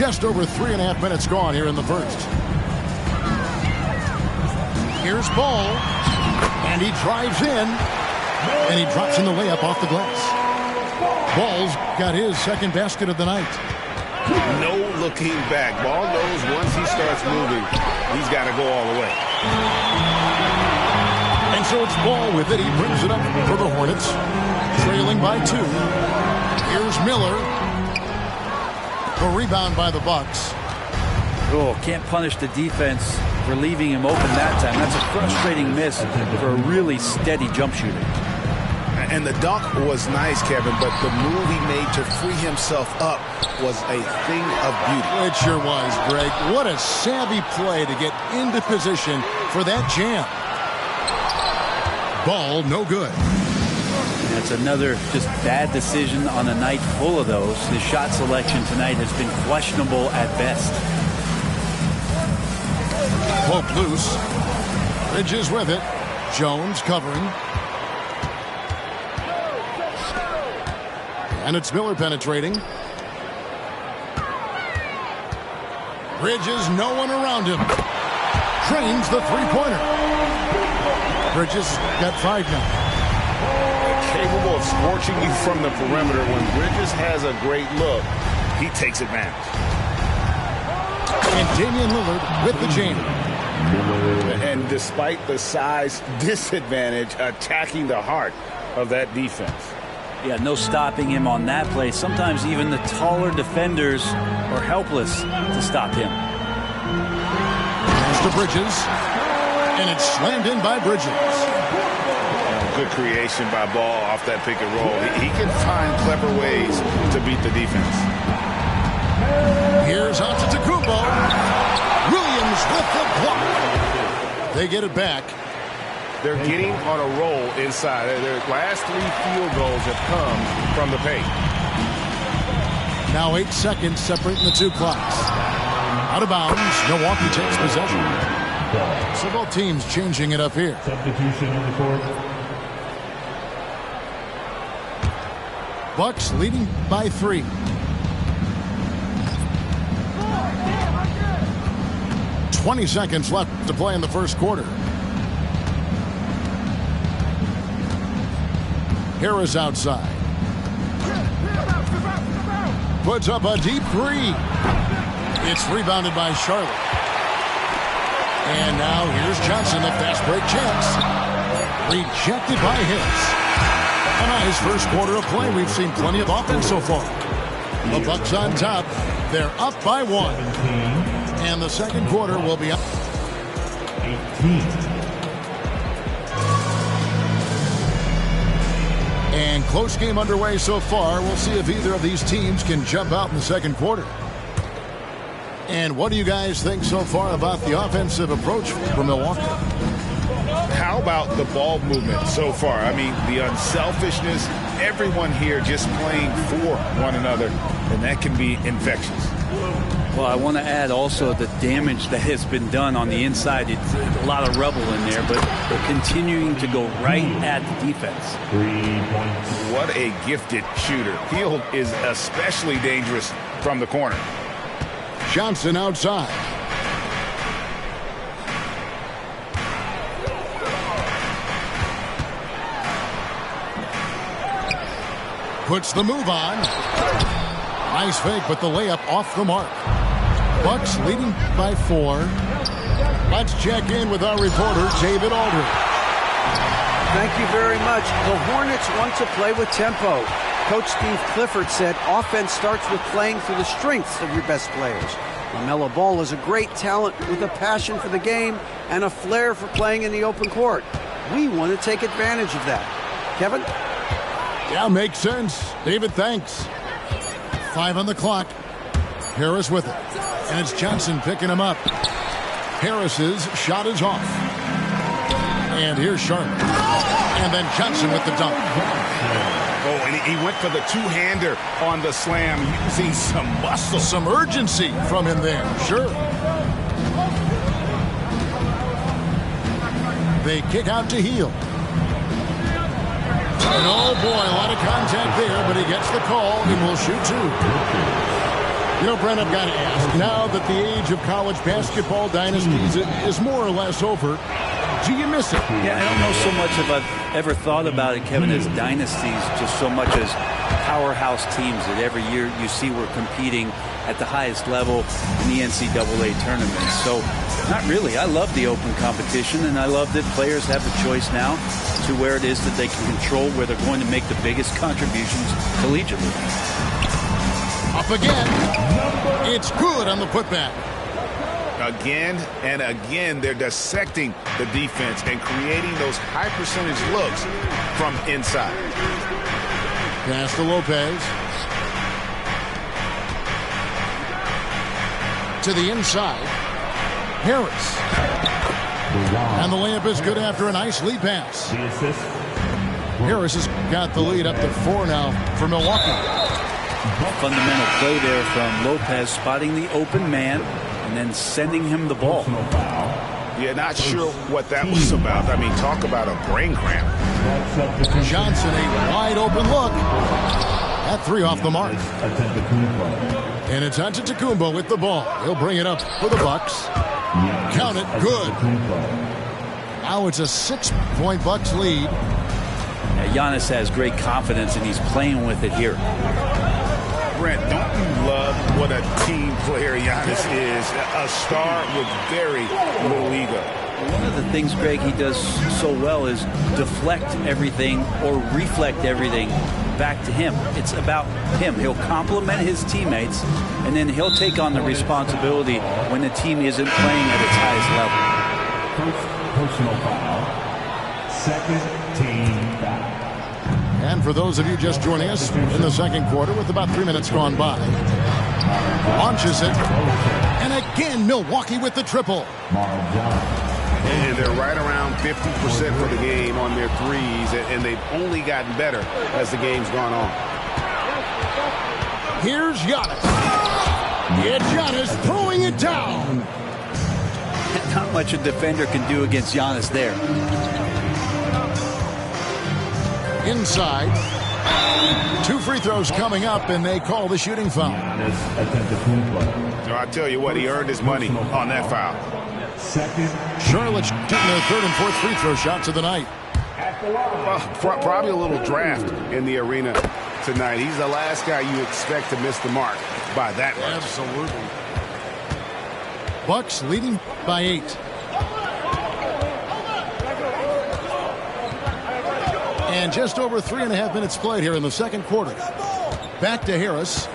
Just over 3.5 minutes gone here in the first. Here's Ball, and he drives in, and he drops in the layup off the glass. Ball's got his second basket of the night. No looking back. Ball knows once he starts moving, he's got to go all the way. And so it's Ball with it. He brings it up for the Hornets, trailing by 2. Here's Miller. A rebound by the Bucks. Oh, can't punish the defense for leaving him open that time. That's a frustrating miss for a really steady jump shooter. And the dunk was nice, Kevin, but the move he made to free himself up was a thing of beauty. It sure was, Greg. What a savvy play to get into position for that jam. Ball, no good. That's another just bad decision on a night full of those. His shot selection tonight has been questionable at best. Pope loose. Bridges with it. Jones covering. And it's Miller penetrating. Bridges, no one around him. Trains the three-pointer. Bridges got 5 now. Capable of scorching you from the perimeter. When Bridges has a great look, he takes advantage. And Damian Lillard with the jam. And despite the size disadvantage, attacking the heart of that defense. Yeah, no stopping him on that play. Sometimes even the taller defenders are helpless to stop him. Pass to Bridges. And it's slammed in by Bridges. Good creation by Ball off that pick and roll. He can find clever ways to beat the defense. Here's Antetokounmpo. Williams with the block. They get it back. They're getting on a roll inside. Their last 3 field goals have come from the paint. Now 8 seconds separating the 2 clocks. Out of bounds. Milwaukee takes possession. So both teams changing it up here. Substitution on the court. Bucks leading by 3. "20 seconds left to play in the first quarter. Harris outside. Puts up a deep 3. It's rebounded by Charlotte. And now here's Johnson, the fast break chance. Rejected by Harris. A nice first quarter of play. We've seen plenty of offense so far. The Bucks on top. They're up by 1. And the second quarter will be up. 18. And close game underway so far. We'll see if either of these teams can jump out in the second quarter. And what do you guys think so far about the offensive approach from Milwaukee? How about the ball movement so far? I mean, the unselfishness, everyone here just playing for one another, and that can be infectious. Well, I want to add also the damage that has been done on the inside. It's a lot of rubble in there, but they're continuing to go right at the defense. 3 points. What a gifted shooter. Hield is especially dangerous from the corner. Johnson outside. Puts the move on. Nice fake, but the layup off the mark. Bucks leading by 4. Let's check in with our reporter, David Aldridge. Thank you very much. The Hornets want to play with tempo. Coach Steve Clifford said offense starts with playing through the strengths of your best players. LaMelo Ball is a great talent with a passion for the game and a flair for playing in the open court. We want to take advantage of that. Kevin? Yeah, makes sense. David, thanks. 5 on the clock. Harris with it. And it's Johnson picking him up. Harris's shot is off. And here's Charlotte. And then Johnson with the dunk. Oh, and he went for the two-hander on the slam, using some muscle. Some urgency from him there, sure. They kick out to Hield. And oh boy, a lot of contact there, but he gets the call and will shoot 2. You know, Brent, I've got to ask, now that the age of college basketball dynasties is more or less over, do you miss it? Yeah, I don't know so much if I've ever thought about it, Kevin, as dynasties, just so much as powerhouse teams that every year you see we're competing at the highest level in the NCAA tournament. So, not really. I love the open competition, and I love that players have the choice now to where it is that they can control where they're going to make the biggest contributions collegiately. Up again. It's good on the putback. Again and again, they're dissecting the defense and creating those high percentage looks from inside. Pass to Lopez. To the inside. Harris. And the layup is good after a nice lead pass. Harris has got the lead up to 4 now for Milwaukee. Fundamental play there from Lopez, spotting the open man and then sending him the ball. Yeah, not sure what that was about. I mean, talk about a brain cramp. Johnson, a wide open look. That 3 off the mark. And it's Antetokounmpo with the ball. He'll bring it up for the Bucks. Count it, good. Now it's a 6-point Bucks lead. Giannis has great confidence, and he's playing with it here. Brent, don't you love what a team player Giannis is? A star with very little ego. One of the things, Greg, he does so well is deflect everything or reflect everything back to him. It's about him. He'll compliment his teammates, and then he'll take on the responsibility when the team isn't playing at its highest level. First personal foul. Second team foul. And for those of you just joining us in the second quarter with about 3 minutes gone by, launches it. And again, Milwaukee with the triple. And they're right around 50% for the game on their threes, and they've only gotten better as the game's gone on. Here's Giannis. It's Giannis throwing it down. Not much a defender can do against Giannis there. Inside. 2 free throws coming up, and they call the shooting foul. So I tell you what, he earned his money on that foul. Charlotte shooting their 3rd and 4th free throw shots of the night. Probably a little draft in the arena tonight. He's the last guy you expect to miss the mark by that much. Absolutely. Bucks leading by 8. And just over 3.5 minutes played here in the second quarter. Back to Harris.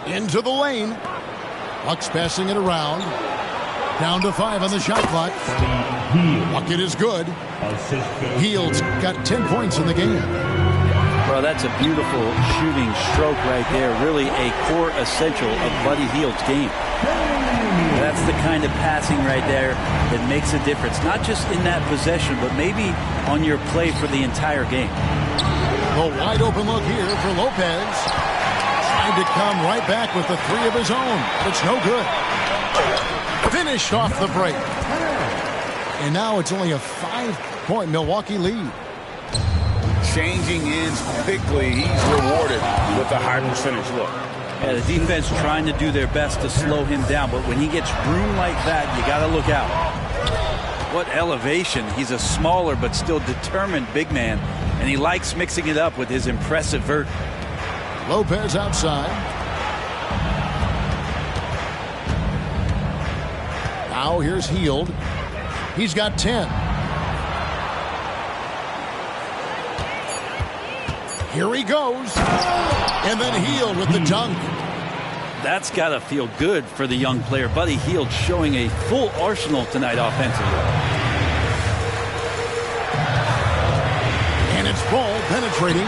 Into the lane. Bucks passing it around. Down to 5 on the shot clock. Bucket is good. Hield's got 10 points in the game. Well, that's a beautiful shooting stroke right there. Really a core essential of Buddy Hield's game. That's the kind of passing right there that makes a difference. Not just in that possession, but maybe on your play for the entire game. A wide open look here for Lopez. Trying to come right back with the 3 of his own. But it's no good. Finished off the break. And now it's only a 5-point Milwaukee lead. Changing ends quickly. He's rewarded with a high percentage look. Yeah, the defense trying to do their best to slow him down, but when he gets room like that, you got to look out. What elevation. He's a smaller but still determined big man, and he likes mixing it up with his impressive vert. Lopez outside. Now here's Hield. He's got 10. Here he goes. And then Hield with the dunk. That's got to feel good for the young player. Buddy Hield showing a full arsenal tonight offensively. And it's Ball penetrating.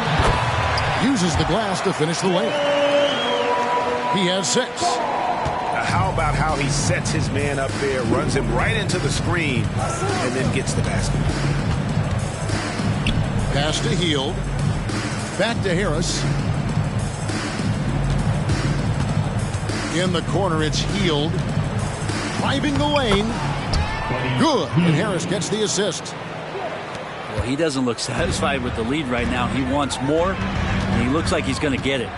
Uses the glass to finish the layup. He has 6. Now how about how he sets his man up there, runs him right into the screen, and then gets the basket. Pass to Hield. Back to Harris. In the corner, it's Hield. Driving the lane. Good. And Harris gets the assist. Well, he doesn't look satisfied with the lead right now. He wants more, and he looks like he's going to get it.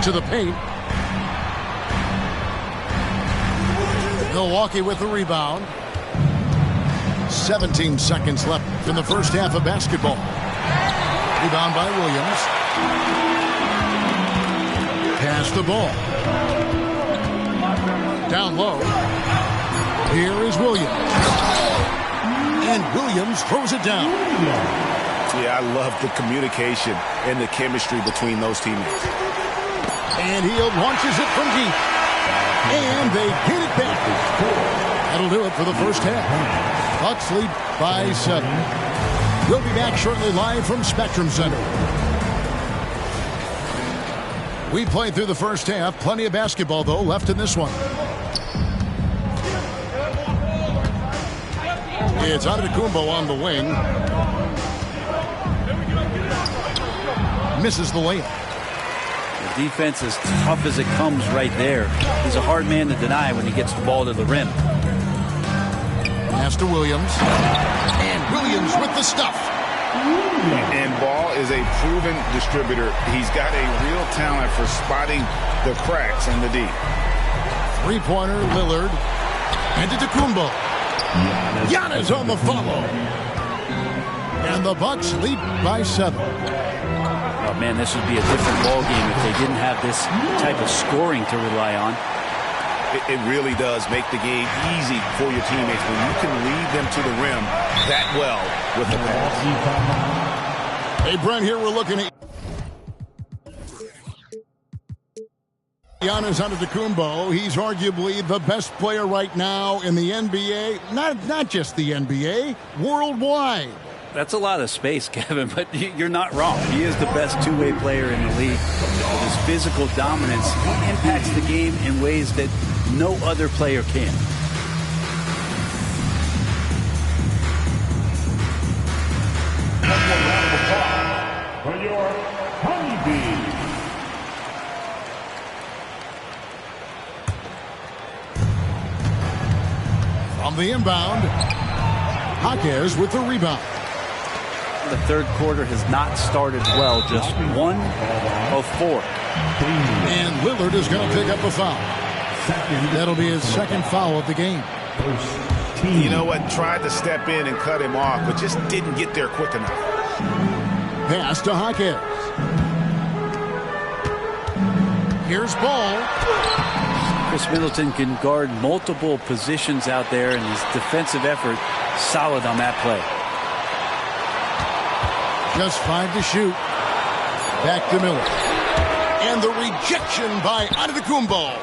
to the paint. Milwaukee with the rebound. 17 seconds left in the first half of basketball. Rebound by Williams. Pass the ball. Down low. Here is Williams. And Williams throws it down. Yeah, I love the communication and the chemistry between those teammates. And he launches it from deep. And they get it back. That'll do it for the first half. Bucks lead by 7. We'll be back shortly live from Spectrum Center. We played through the first half. Plenty of basketball, though, left in this one. It's Antetokounmpo on the wing. Misses the layup. The defense is tough as it comes right there. He's a hard man to deny when he gets the ball to the rim. Pass to Williams. And Williams with the stuff. And Ball is a proven distributor. He's got a real talent for spotting the cracks in the D. Three-pointer, Lillard. Antetokounmpo. Giannis on the follow. And the Bucks lead by 7. Oh, man, this would be a different ball game if they didn't have this type of scoring to rely on. It really does make the game easy for your teammates when you can lead them to the rim that well with the pass. Hey, Brent, here we're looking at Giannis Antetokounmpo. He's arguably the best player right now in the NBA. Not just the NBA, worldwide. That's a lot of space, Kevin, but you're not wrong. He is the best two-way player in the league. With his physical dominance, he impacts the game in ways that no other player can. For your Honeybees. From the inbound, Jaquez with the rebound. The third quarter has not started well, just 1 of 4. And Lillard is going to pick up a foul. That'll be his second foul of the game. You know what? Tried to step in and cut him off, but just didn't get there quick enough. Pass to Jaquez. Here's Ball. Chris Middleton can guard multiple positions out there, and his defensive effort solid on that play. Just 5 to shoot. Back to Miller. And the rejection by Antetokounmpo.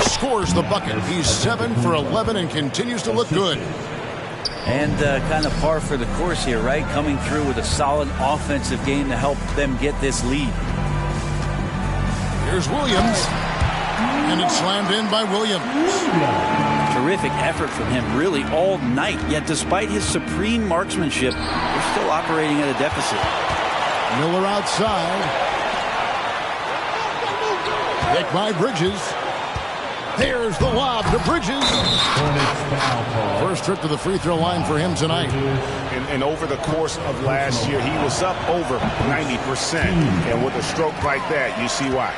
Scores the bucket. He's 7 for 11 and continues to look good. And kind of par for the course here, right? Coming through with a solid offensive game to help them get this lead. Here's Williams. And it's slammed in by Williams. Terrific effort from him really all night. Yet despite his supreme marksmanship, they're still operating at a deficit. Miller outside. Pick by Bridges. There's the lob to Bridges. First trip to the free throw line for him tonight. And over the course of last year, he was up over 90%. And with a stroke like that, you see why.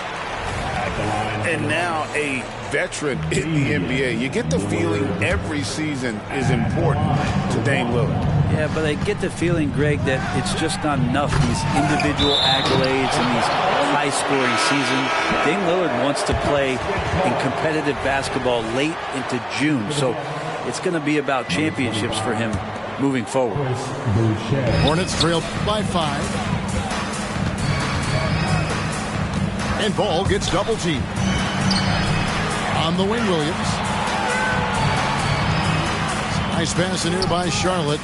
And now a veteran in the NBA. You get the feeling every season is important to Dame Lillard. Yeah, but I get the feeling, Greg, that it's just not enough. These individual accolades and these high-scoring seasons. Dame Lillard wants to play in competitive basketball late into June. So it's going to be about championships for him moving forward. Hornets trail by 5. And Ball gets double teamed. On the wing, Williams. Nice pass in here by Charlotte.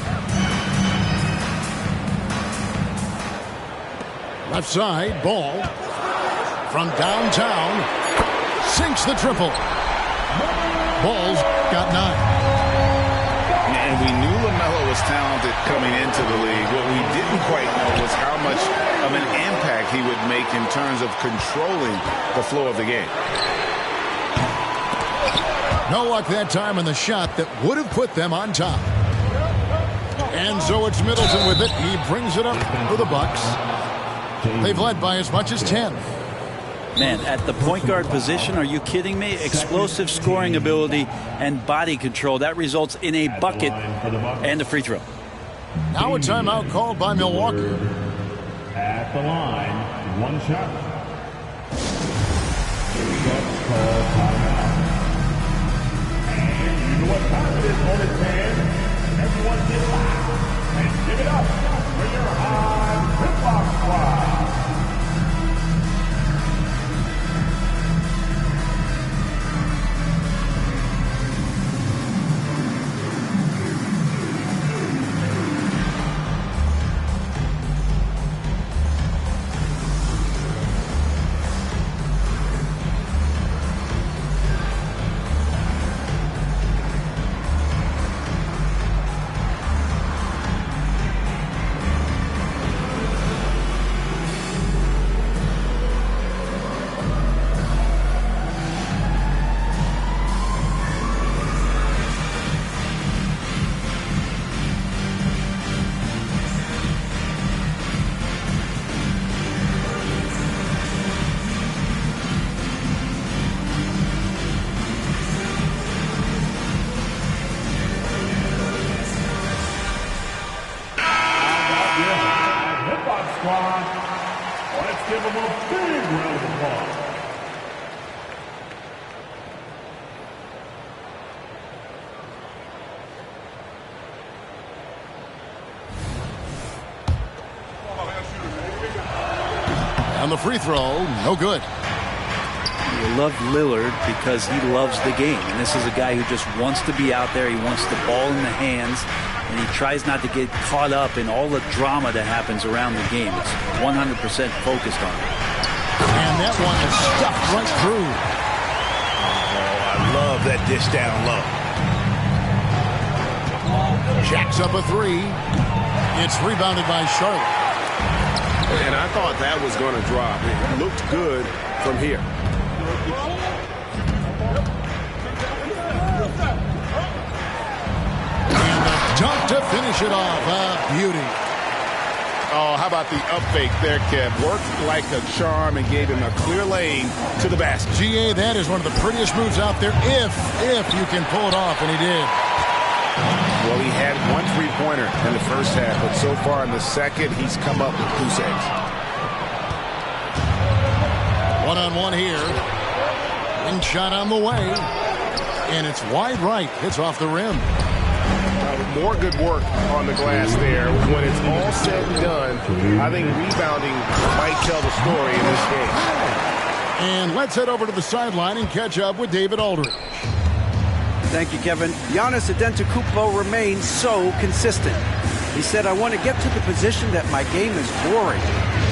Left side, Ball. From downtown. Sinks the triple. Ball's got 9. And we knew LaMelo was talented coming into the league. What we didn't quite know was how much of an impact he would make in terms of controlling the flow of the game. No luck that time on the shot that would have put them on top. And so it's Middleton with it. He brings it up for the Bucks. They've led by as much as 10. Man, at the point guard position, are you kidding me? Explosive scoring ability and body control. That results in a bucket and a free throw. Now a timeout called by Milwaukee. At the line, 1 shot. Call timeout. And you know what time it is, Hornets fans? Everyone get loud and give it up for your high hip-hop squad. Let's give them a big round of applause. And the free throw, no good. You love Lillard because he loves the game. And this is a guy who just wants to be out there. He wants the ball in the hands. And he tries not to get caught up in all the drama that happens around the game. It's 100% focused on it. And that one is stuffed right through. Oh, I love that dish down low. Jacks up a three. It's rebounded by Charlotte. And I thought that was going to drop. It looked good from here. And the dunk to finish it off. Beauty. Oh, how about the up fake there, Kev? Worked like a charm and gave him a clear lane to the basket. GA, that is one of the prettiest moves out there if you can pull it off, and he did. Well, he had one three-pointer in the first half, but so far in the second, he's come up with goose eggs. One-on-one here. Wing shot on the way. And it's wide right. Hits off the rim. More good work on the glass there. When it's all said and done, I think rebounding might tell the story in this game. And let's head over to the sideline and catch up with David Aldridge. Thank you, Kevin. Giannis Antetokounmpo remains so consistent. He said, I want to get to the position that my game is boring.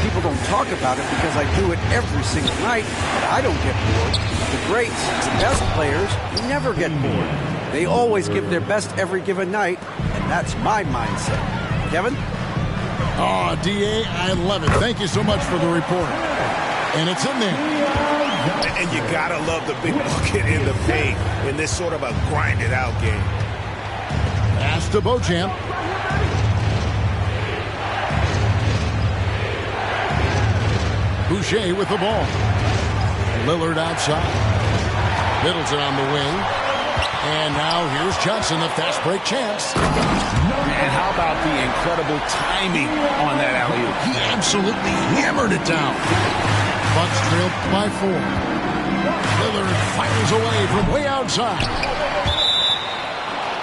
People don't talk about it because I do it every single night, but I don't get bored. The greats, the best players, never get bored. They always give their best every given night, and that's my mindset. Kevin? Oh, DA, I love it. Thank you so much for the report. And it's in there. And you gotta love the big bucket in the paint in this sort of a grinded out game. Pass to Beauchamp. Boucher with the ball. Lillard outside. Middleton on the wing. And now here's Johnson, the fast break chance. And how about the incredible timing on that alley-oop? He absolutely hammered it down. Bucks trail by 4. Lillard fires away from way outside.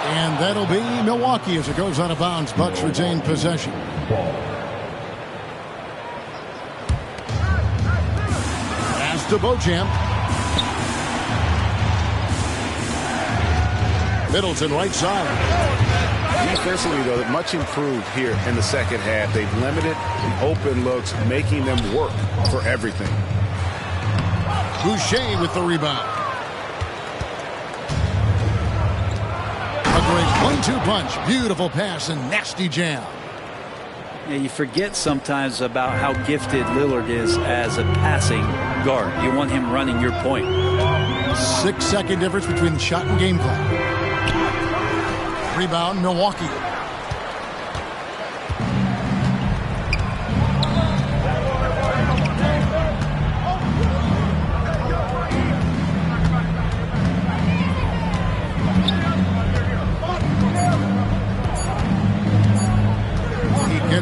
And that'll be Milwaukee as it goes out of bounds. Bucks retain possession. Pass to Beauchamp. Middleton right side. Defensively, though, much improved here in the second half. They've limited the open looks, making them work for everything. Boucher with the rebound. A great 1-2 punch. Beautiful pass and nasty jam. Yeah, you forget sometimes about how gifted Lillard is as a passing guard. You want him running your point. 6-second difference between the shot and game clock. Rebound, Milwaukee.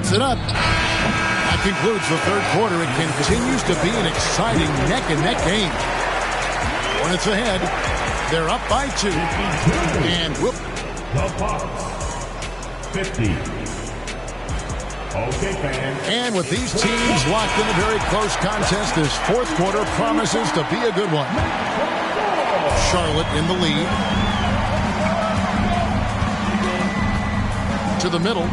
puts it up. That concludes the third quarter. It continues to be an exciting neck-and-neck game. Hornets ahead. They're up by 2. And whoop. The Bucks. 50. Okay, fans. And with these teams locked in a very close contest, this fourth quarter promises to be a good one. Charlotte in the lead. To the middle.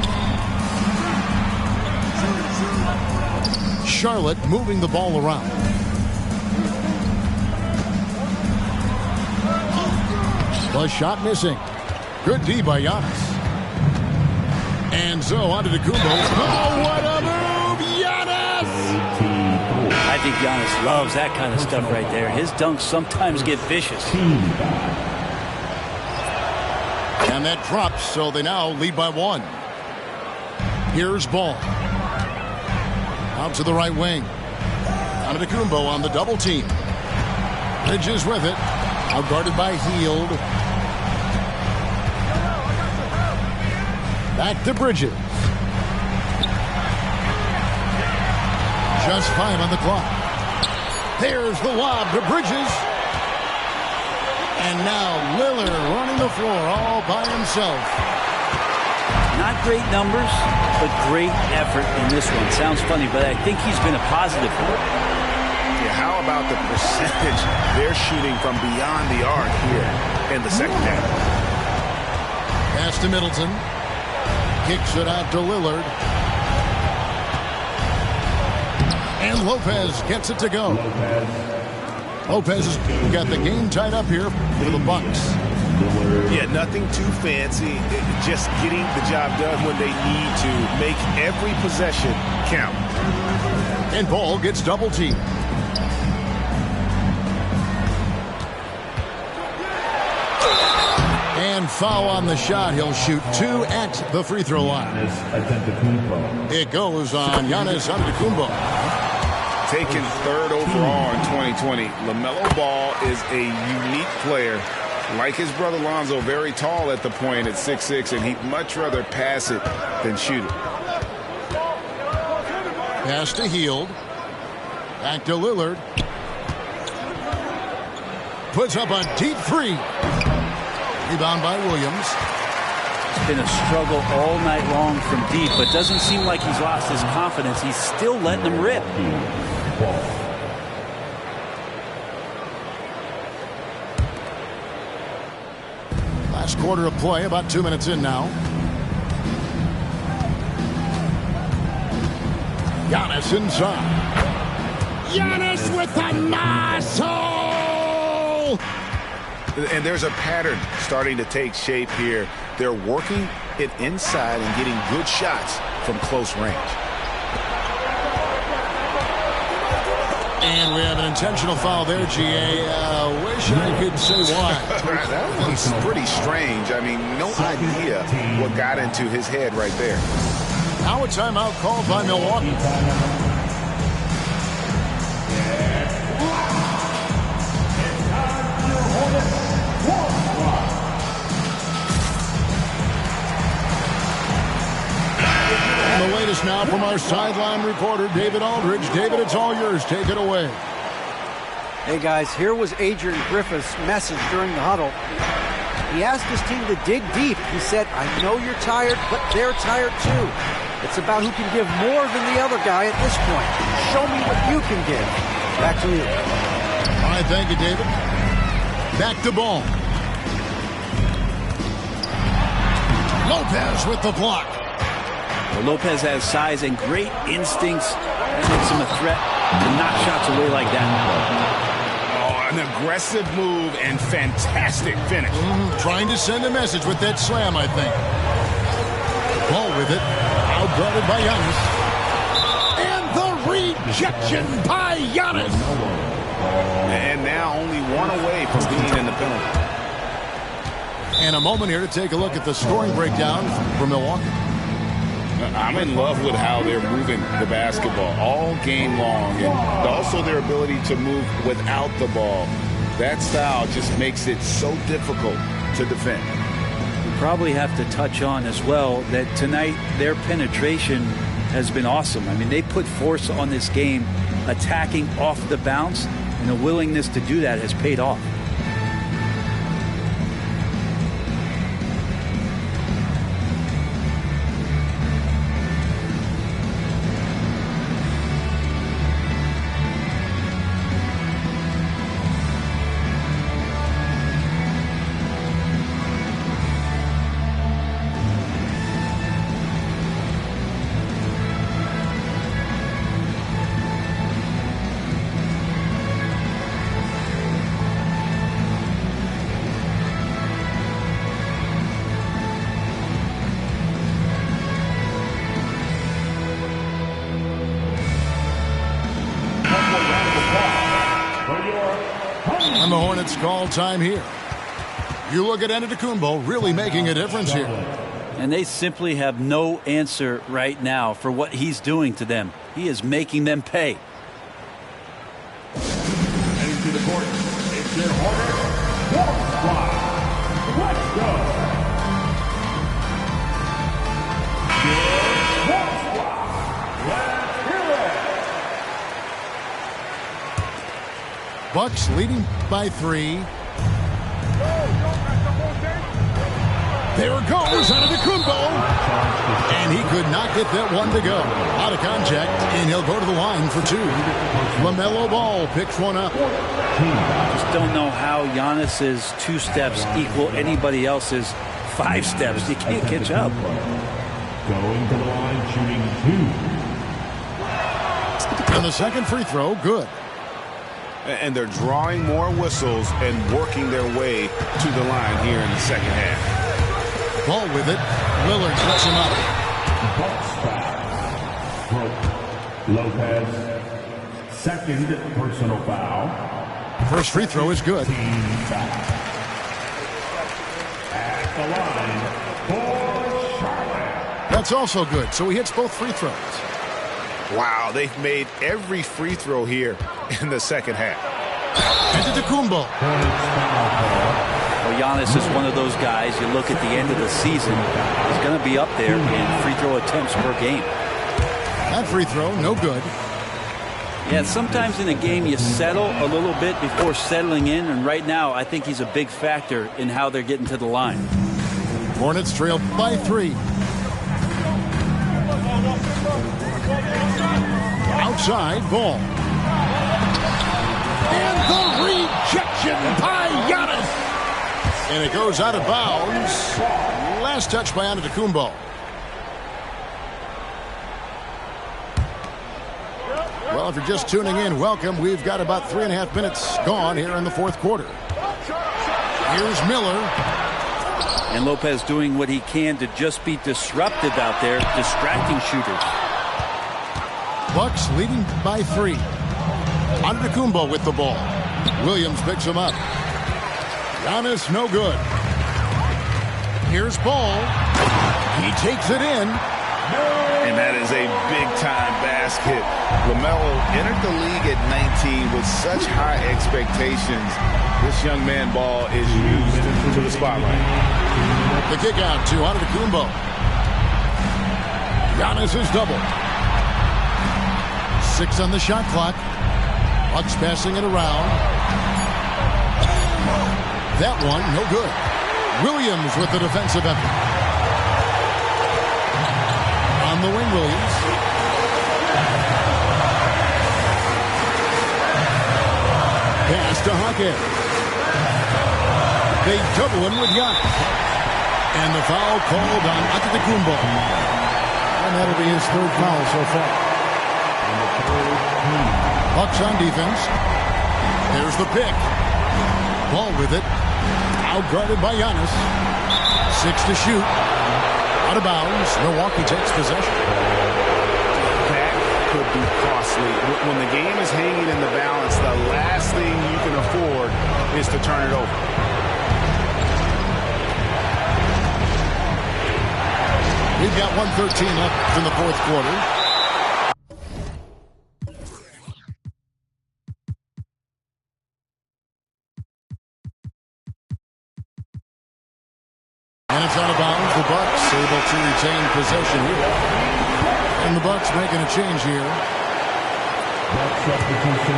Charlotte moving the ball around. The shot missing. Good D by Giannis. And so on to Kumbo. Oh, what a move! Giannis! I think Giannis loves that kind of stuff right there. His dunks sometimes get vicious. And that drops, so they now lead by 1. Here's Ball. Out to the right wing. Antetokounmpo on the double team. Bridges with it. Out guarded by Hield. Back to Bridges. Just 5 on the clock. There's the lob to Bridges. And now Lillard running the floor all by himself. Not great numbers, but great effort in this one. Sounds funny, but I think he's been a positive for it. Yeah, how about the percentage they're shooting from beyond the arc here in the second half? Pass to Middleton. Kicks it out to Lillard. And Lopez gets it to go. Lopez has got the game tied up here for the Bucks. Yeah, nothing too fancy. Just getting the job done when they need to. Make every possession count. And Ball gets double teamed. And foul on the shot. He'll shoot 2 at the free throw line. It goes on Giannis Antetokounmpo. Taken 3rd overall in 2020, LaMelo Ball is a unique player. Like his brother Lonzo, very tall at the point at 6'6", and he'd much rather pass it than shoot it. Pass to Hield. Back to Lillard. Puts up a deep 3. Rebound by Williams. It's been a struggle all night long from deep, but doesn't seem like he's lost his confidence. He's still letting them rip. Last quarter of play, about 2 minutes in now. Giannis inside. Giannis with a muscle! And there's a pattern starting to take shape here. They're working it inside and getting good shots from close range. And we have an intentional foul there, GA. Wish I could say why. That one's pretty strange. I mean, no idea what got into his head right there. Now a timeout called by Milwaukee. The latest now from our sideline reporter, David Aldridge. David, it's all yours. Take it away. Hey, guys, here was Adrian Griffith's message during the huddle. He asked his team to dig deep. He said, I know you're tired, but they're tired too. It's about who can give more than the other guy at this point. Show me what you can give. Back to you. All right, thank you, David. Back to Ball. Lopez with the block. Well, Lopez has size and great instincts. That makes him a threat to knock shots away like that. Oh, an aggressive move and fantastic finish. Trying to send a message with that slam, I think. Ball with it. Outguarded by Giannis. And the rejection by Giannis. And now only one away from being in the penalty. And a moment here to take a look at the scoring breakdown for Milwaukee. I'm in love with how they're moving the basketball all game long, and also their ability to move without the ball. That style just makes it so difficult to defend. We probably have to touch on as well that tonight their penetration has been awesome. I mean, they put force on this game, attacking off the bounce, and the willingness to do that has paid off. And the Hornets call time here. You look at Antetokounmpo really making a difference here. And they simply have no answer right now for what he's doing to them. He is making them pay. Heading to the court, it's your Hornets warm squad. Let's go. Your warm squad. Let's hear it. Bucks leading by 3. There goes Antetokounmpo. And he could not get that one to go. Out of contact, and he'll go to the line for 2. LaMelo Ball picks one up. Just don't know how Giannis's 2 steps equal anybody else's 5 steps. You can't catch up. Going to the line, shooting 2. And the second free throw, good. And they're drawing more whistles and working their way to the line here in the second half. Ball with it. Lillard puts him up. Bucks foul. Lopez. Second personal foul. First free throw is good. At the line for Charlotte. That's also good. So he hits both free throws. Wow, they've made every free throw here in the second half. Antetokounmpo. Well, Giannis is one of those guys, you look at the end of the season, he's going to be up there in free throw attempts per game. That free throw, no good. Yeah, sometimes in a game you settle a little bit before settling in, and right now I think he's a big factor in how they're getting to the line. Hornets trail by 3. Outside, Ball. And the rejection by Giannis. And it goes out of bounds. Last touch by Antetokounmpo. Well, if you're just tuning in, welcome. We've got about 3.5 minutes gone here in the fourth quarter. Here's Miller. And Lopez doing what he can to just be disruptive out there, distracting shooters. Bucks leading by 3. Antetokounmpo with the ball. Williams picks him up. Giannis, no good. Here's Ball. He takes it in. And that is a big-time basket. LaMelo entered the league at 19 with such high expectations. This young man, Ball, is used to the spotlight. The kick out to Antetokounmpo. Giannis is double. 6 on the shot clock. Bucks passing it around. That one, no good. Williams with the defensive effort. On the wing, Williams. Pass to Hawkins. They double him with Giannis. And the foul called on Antetokounmpo. And that'll be his 3rd foul so far. Bucks on defense. There's the pick. Ball with it. Outguarded by Giannis. 6 to shoot. Out of bounds. Milwaukee takes possession. That could be costly. When the game is hanging in the balance, the last thing you can afford is to turn it over. We've got 1:13 left in the fourth quarter. And it's out of bounds. The Bucks able to retain possession here. And the Bucks making a change here. Substitution.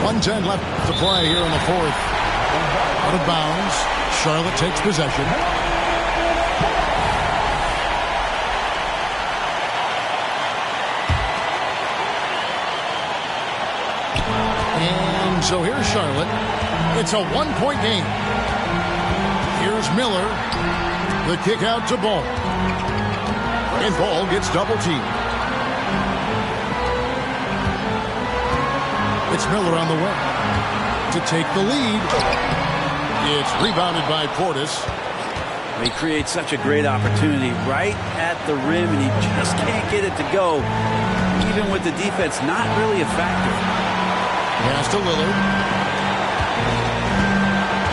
1:10 left to play here in the fourth. Out of bounds. Charlotte takes possession. And so here's Charlotte. It's a one-point game. Here's Miller. The kick out to Ball. And Ball gets double-teamed. It's Miller on the way to take the lead. It's rebounded by Portis. He creates such a great opportunity right at the rim, and he just can't get it to go, even with the defense not really a factor. Pass to Lillard.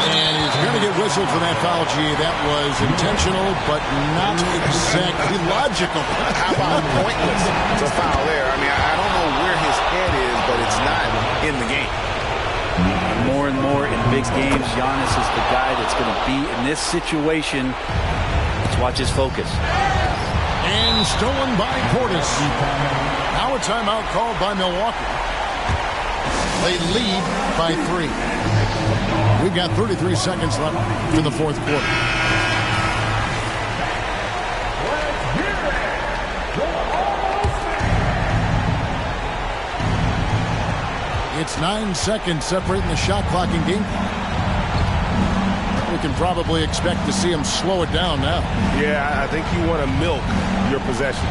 And he's going to get whistled for that foul. Gee, that was intentional, but not exactly logical. How about pointless to foul there? I mean, I don't know where his head is, but it's not in the game. More and more in big games, Giannis is the guy that's going to be in this situation. Let's watch his focus. And stolen by Portis. Now a timeout called by Milwaukee. They lead by 3. We've got 33 seconds left in the fourth quarter. It's 9 seconds separating the shot clock and game clock. We can probably expect to see him slow it down now. Yeah, I think you want to milk your possessions.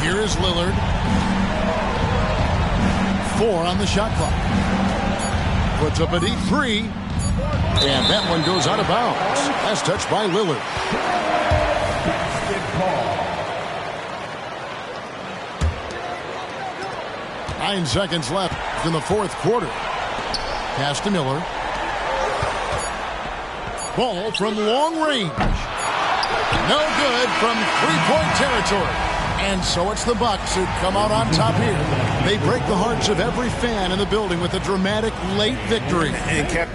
Here is Lillard. 4 on the shot clock. Puts up a deep 3. And that one goes out of bounds. Last touch by Lillard. 9 seconds left in the fourth quarter. Pass to Miller. Ball from long range. No good from three-point territory. And so it's the Bucks who come out on top here. They break the hearts of every fan in the building with a dramatic late victory. And kept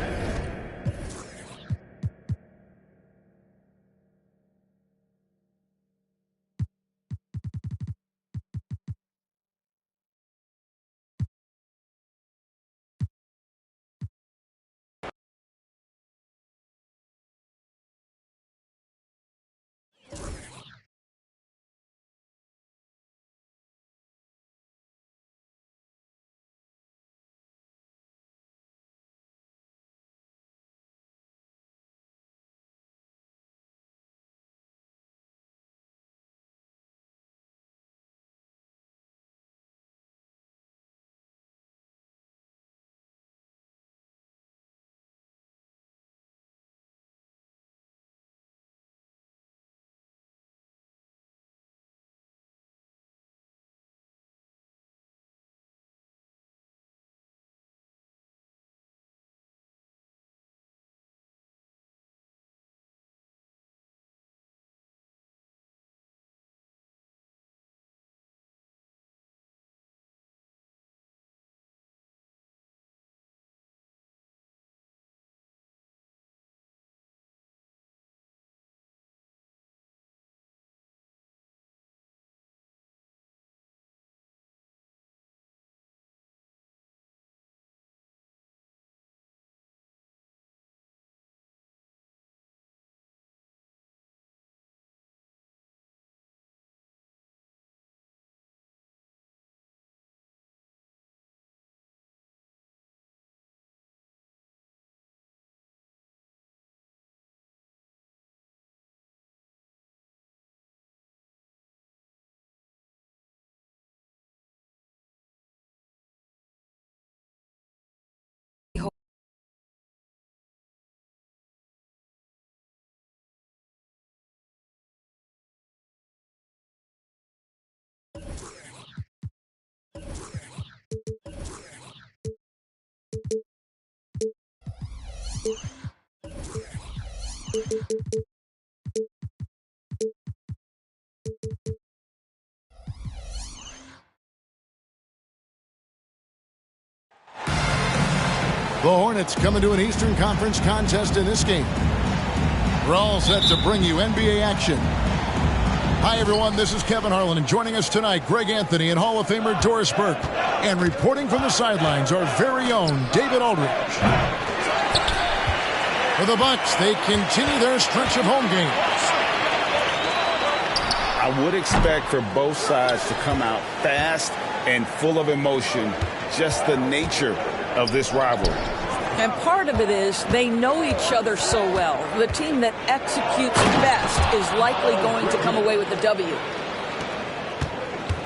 The Hornets coming to an Eastern Conference contest in this game. We're all set to bring you NBA action. Hi, everyone. This is Kevin Harlan, and joining us tonight, Greg Anthony and Hall of Famer Doris Burke. And reporting from the sidelines, our very own David Aldridge. For the Bucks, they continue their stretch of home games. I would expect for both sides to come out fast and full of emotion, just the nature of this rivalry. And part of it is they know each other so well. The team that executes best is likely going to come away with the W.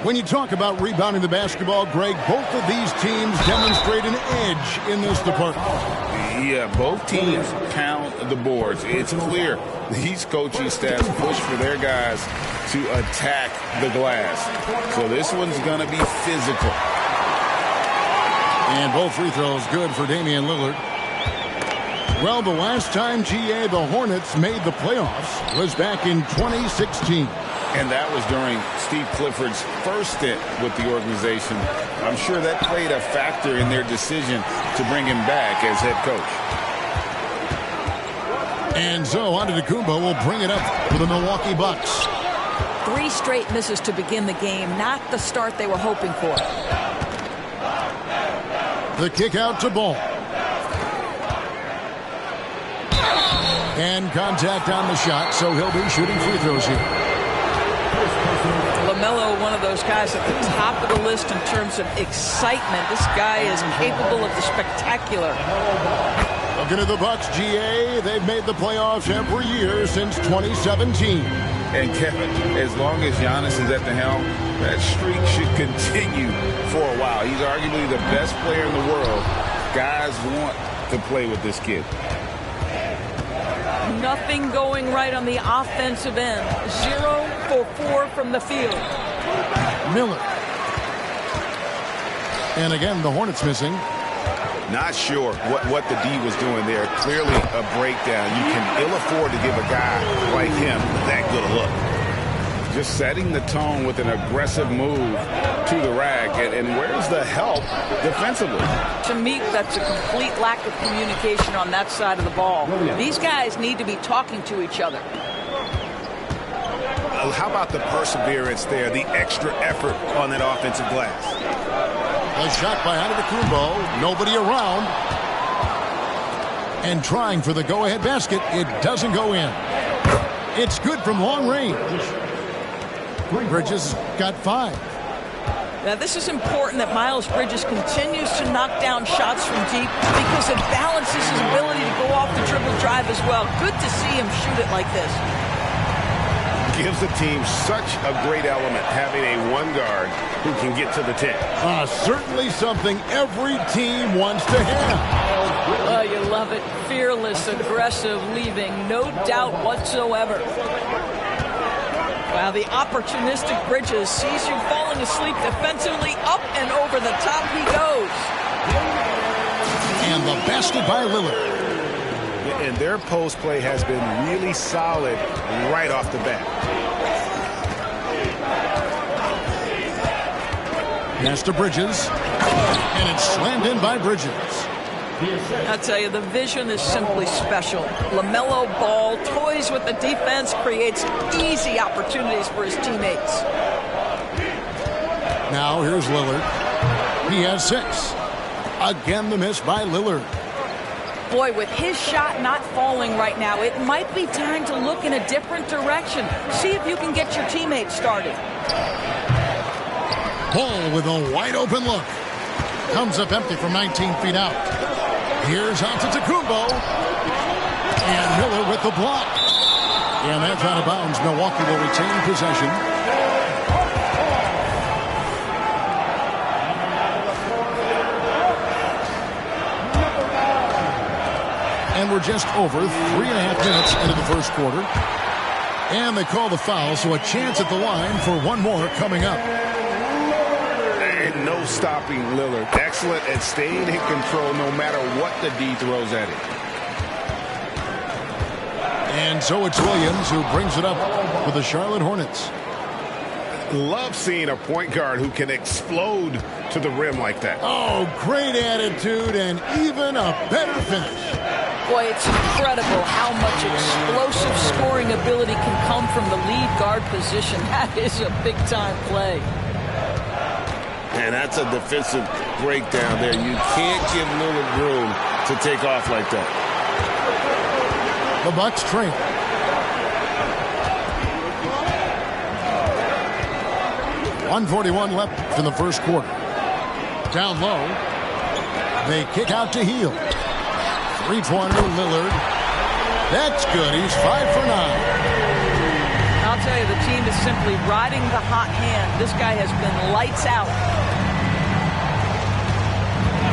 When you talk about rebounding the basketball, Greg, both of these teams demonstrate an edge in this department. Yeah, both teams pound the boards. It's clear these coaching staffs push for their guys to attack the glass. So this one's going to be physical. And both free throws good for Damian Lillard. Well, the last time, GA, the Hornets made the playoffs was back in 2016. And that was during Steve Clifford's first stint with the organization. I'm sure that played a factor in their decision to bring him back as head coach. And so Antetokounmpo will bring it up for the Milwaukee Bucks. 3 straight misses to begin the game, not the start they were hoping for. The kick out to Ball. And contact on the shot, so he'll be shooting free throws here. LaMelo, one of those guys at the top of the list in terms of excitement. This guy is capable of the spectacular. Looking at the Bucks, GA, they've made the playoffs every year since 2017. And Kevin, as long as Giannis is at the helm, that streak should continue for a while. He's arguably the best player in the world. Guys want to play with this kid. Nothing going right on the offensive end. 0 for 4 from the field. Miller. And again, the Hornets missing. Not sure what the D was doing there. Clearly a breakdown. You can ill afford to give a guy like him that good a look. Just setting the tone with an aggressive move to the rack. And where's the help defensively? To me, that's a complete lack of communication on that side of the ball. These guys need to be talking to each other. How about the perseverance there, the extra effort on that offensive glass? A shot by Antetokounmpo. Nobody around. And trying for the go-ahead basket. It doesn't go in. It's good from long range. Bridges got 5. Now, this is important that Miles Bridges continues to knock down shots from deep because it balances his ability to go off the dribble drive as well. Good to see him shoot it like this. Gives the team such a great element having a one guard who can get to the 10. Certainly something every team wants to have. Oh, you love it. Fearless, aggressive, leaving no doubt whatsoever. Wow, the opportunistic Bridges sees you falling asleep defensively. Up and over the top he goes. And the basket by Lillard. And their post play has been really solid right off the bat. Pass to Bridges. And it's slammed in by Bridges. I'll tell you, the vision is simply special. LaMelo Ball toys with the defense, creates easy opportunities for his teammates. Now here's Lillard. He has 6. Again, the miss by Lillard. Boy, with his shot not falling right now, it might be time to look in a different direction. See if you can get your teammates started. Ball with a wide open look. Comes up empty from 19 feet out. Here's Antetokounmpo. And Miller with the block. And that's out of bounds. Milwaukee will retain possession. And we're just over 3.5 minutes into the first quarter. And they call the foul, so a chance at the line for one more coming up. And no stopping Lillard. Excellent at staying in control no matter what the D throws at him. And so it's Williams who brings it up for the Charlotte Hornets. Love seeing a point guard who can explode to the rim like that. Oh, great attitude and even a better finish. Boy, it's incredible how much explosive scoring ability can come from the lead guard position. That is a big-time play. And that's a defensive breakdown there. You can't give Lillard room to take off like that. The Bucks trail. .141 left in the first quarter. Down low. They kick out to Hield. Three-pointer, Lillard. That's good. He's 5 for 9. I'll tell you, the team is simply riding the hot hand. This guy has been lights out.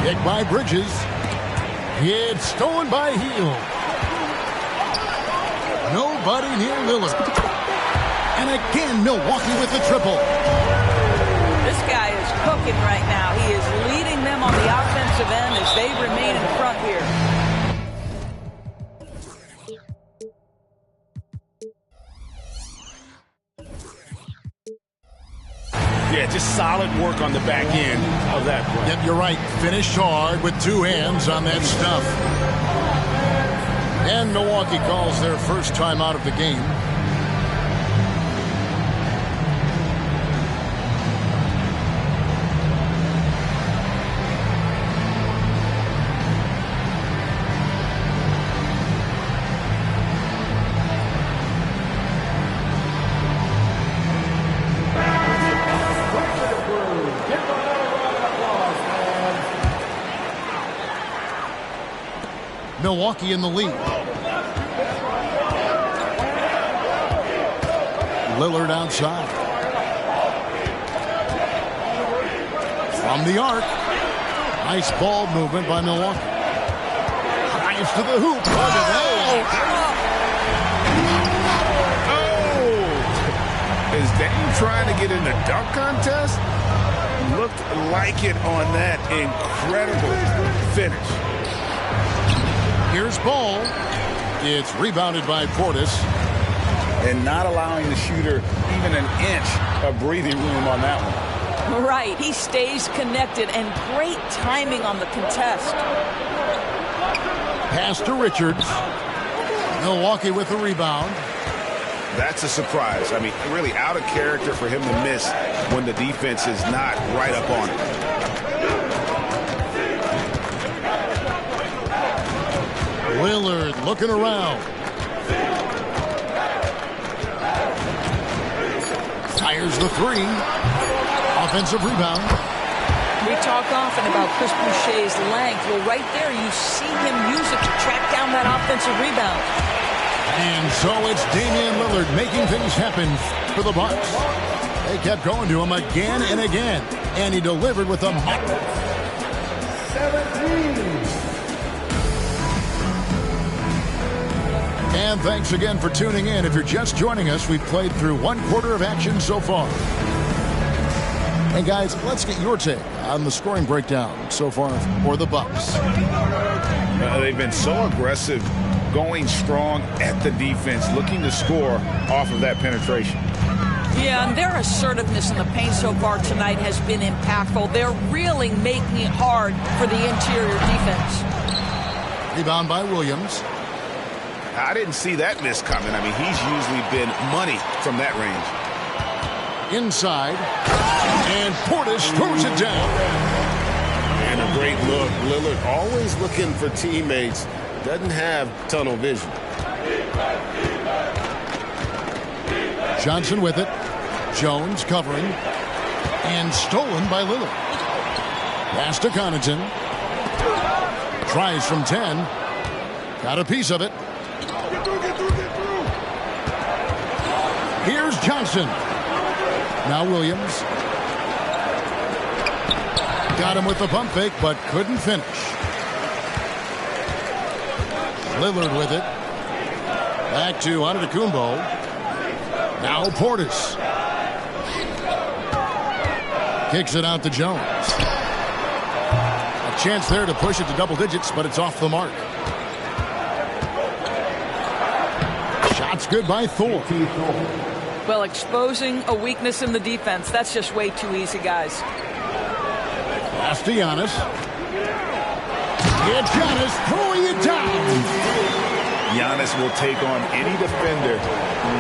Picked by Bridges. It's stolen by Hield. Nobody near Lillard. And again, Milwaukee with the triple. This guy is cooking right now. He is leading them on the offensive end as they remain in front here. Yeah, just solid work on the back end of that play. Yep, you're right. Finished hard with two hands on that stuff. And Milwaukee calls their first time out of the game. Milwaukee in the lead. Lillard outside. From the arc. Nice ball movement by Milwaukee. Drives to the hoop. Oh! Is Dame trying to get in the dunk contest? Looked like it on that incredible finish. Here's Ball. It's rebounded by Portis. And not allowing the shooter even an inch of breathing room on that one. Right. He stays connected and great timing on the contest. Pass to Richards. Milwaukee with the rebound. That's a surprise. I mean, really out of character for him to miss when the defense is not right up on it. Lillard looking around. Fires the three. Offensive rebound. We talk often about Chris Boucher's length. Well, right there you see him use it to track down that offensive rebound. And so it's Damian Lillard making things happen for the Bucks. They kept going to him again and again. And he delivered with a 17. And thanks again for tuning in. If you're just joining us, we've played through one quarter of action so far. And guys, let's get your take on the scoring breakdown so far for the Bucks. They've been so aggressive, going strong at the defense, looking to score off of that penetration. Yeah, and their assertiveness in the paint so far tonight has been impactful. They're really making it hard for the interior defense. Rebound by Williams. I didn't see that miss coming. I mean, he's usually been money from that range. Inside. And Portis throws it down. And a great look. Lillard always looking for teammates. Doesn't have tunnel vision. Johnson with it. Jones covering. And stolen by Lillard. Pass to Connaughton. Tries from 10. Got a piece of it. Here's Johnson. Now Williams. Got him with the pump fake, but couldn't finish. Lillard with it. Back to Antetokounmpo. Now Portis. Kicks it out to Jones. A chance there to push it to double digits, but it's off the mark. Shot's good by Thor. Well, exposing a weakness in the defense, that's just way too easy, guys. Pass to Giannis. Yeah, Giannis throwing it down. Giannis will take on any defender.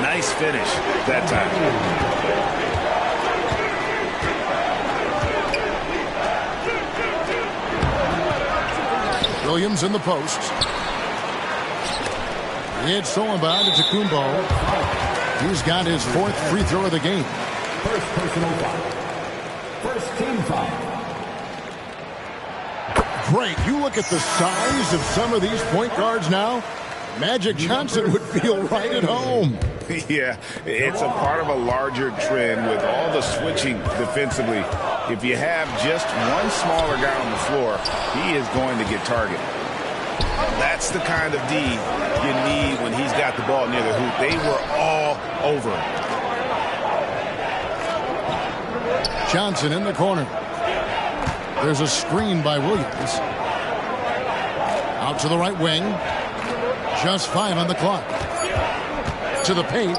Nice finish that time. Williams in the post. It's stolen by Antetokounmpo. He's got his 4th free throw of the game. First personal foul. First team foul. Great. You look at the size of some of these point guards now. Magic Johnson would feel right at home. Yeah, it's a part of a larger trend with all the switching defensively. If you have just one smaller guy on the floor, he is going to get targeted. That's the kind of D you need when he's got the ball near the hoop. They were all over him. Johnson in the corner. There's a screen by Williams. Out to the right wing. Just 5 on the clock. To the paint.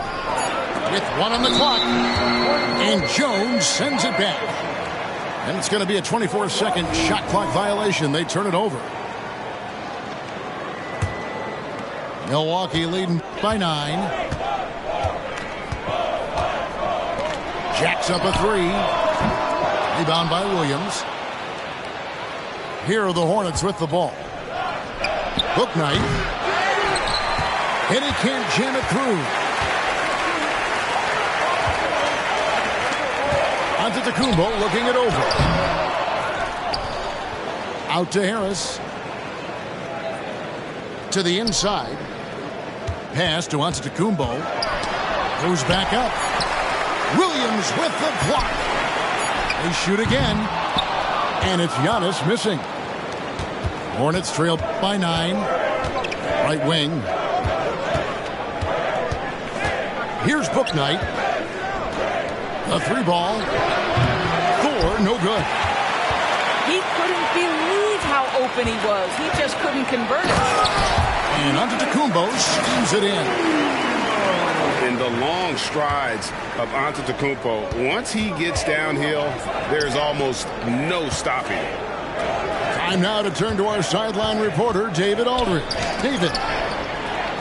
With 1 on the clock. And Jones sends it back. And it's going to be a 24-second shot clock violation. They turn it over. Milwaukee leading by 9. Jacks up a 3. Rebound by Williams. Here are the Hornets with the ball. Bouknight. And he can't jam it through. Antetokounmpo looking it over. Out to Harris. To the inside. Pass to Antetokounmpo. Goes back up. Williams with the block. They shoot again. And it's Giannis missing. Hornets trail by 9. Right wing. Here's Bouknight. The 3-ball. Thor, no good. He couldn't believe how open he was. He just couldn't convert it. And Antetokounmpo schemes it in. And the long strides of Antetokounmpo, once he gets downhill, there's almost no stopping it. Time now to turn to our sideline reporter, David Aldridge. David.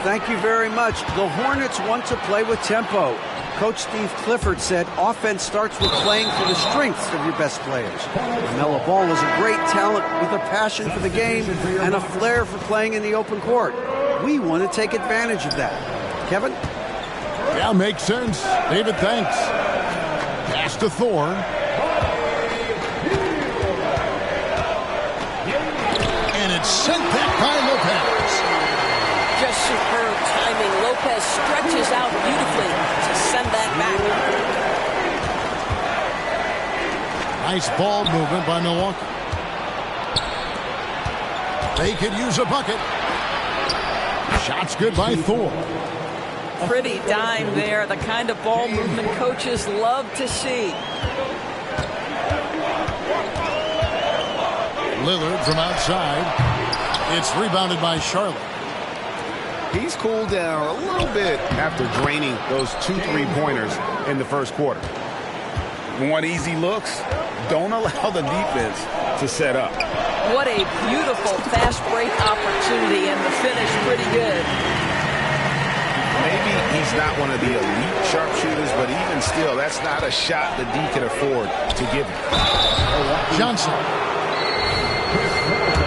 Thank you very much. The Hornets want to play with tempo. Coach Steve Clifford said offense starts with playing for the strengths of your best players. LaMelo Ball is a great talent with a passion for the game and a flair for playing in the open court. We want to take advantage of that. Kevin? Yeah, makes sense. David, thanks. Pass to Thor. And it's sent back by Lopez. Just superb timing. Lopez stretches out beautifully to send that back. Nice ball movement by Milwaukee. They could use a bucket. Shots good by Thor. Pretty dime there. The kind of ball movement coaches love to see. Lillard from outside. It's rebounded by Charlotte. He's cooled down a little bit after draining those 2 3-pointers in the first quarter. Want easy looks? Don't allow the defense to set up. What a beautiful fast break opportunity, and the finish pretty good. Maybe he's not one of the elite sharpshooters, but even still, that's not a shot that D can afford to give him. Johnson.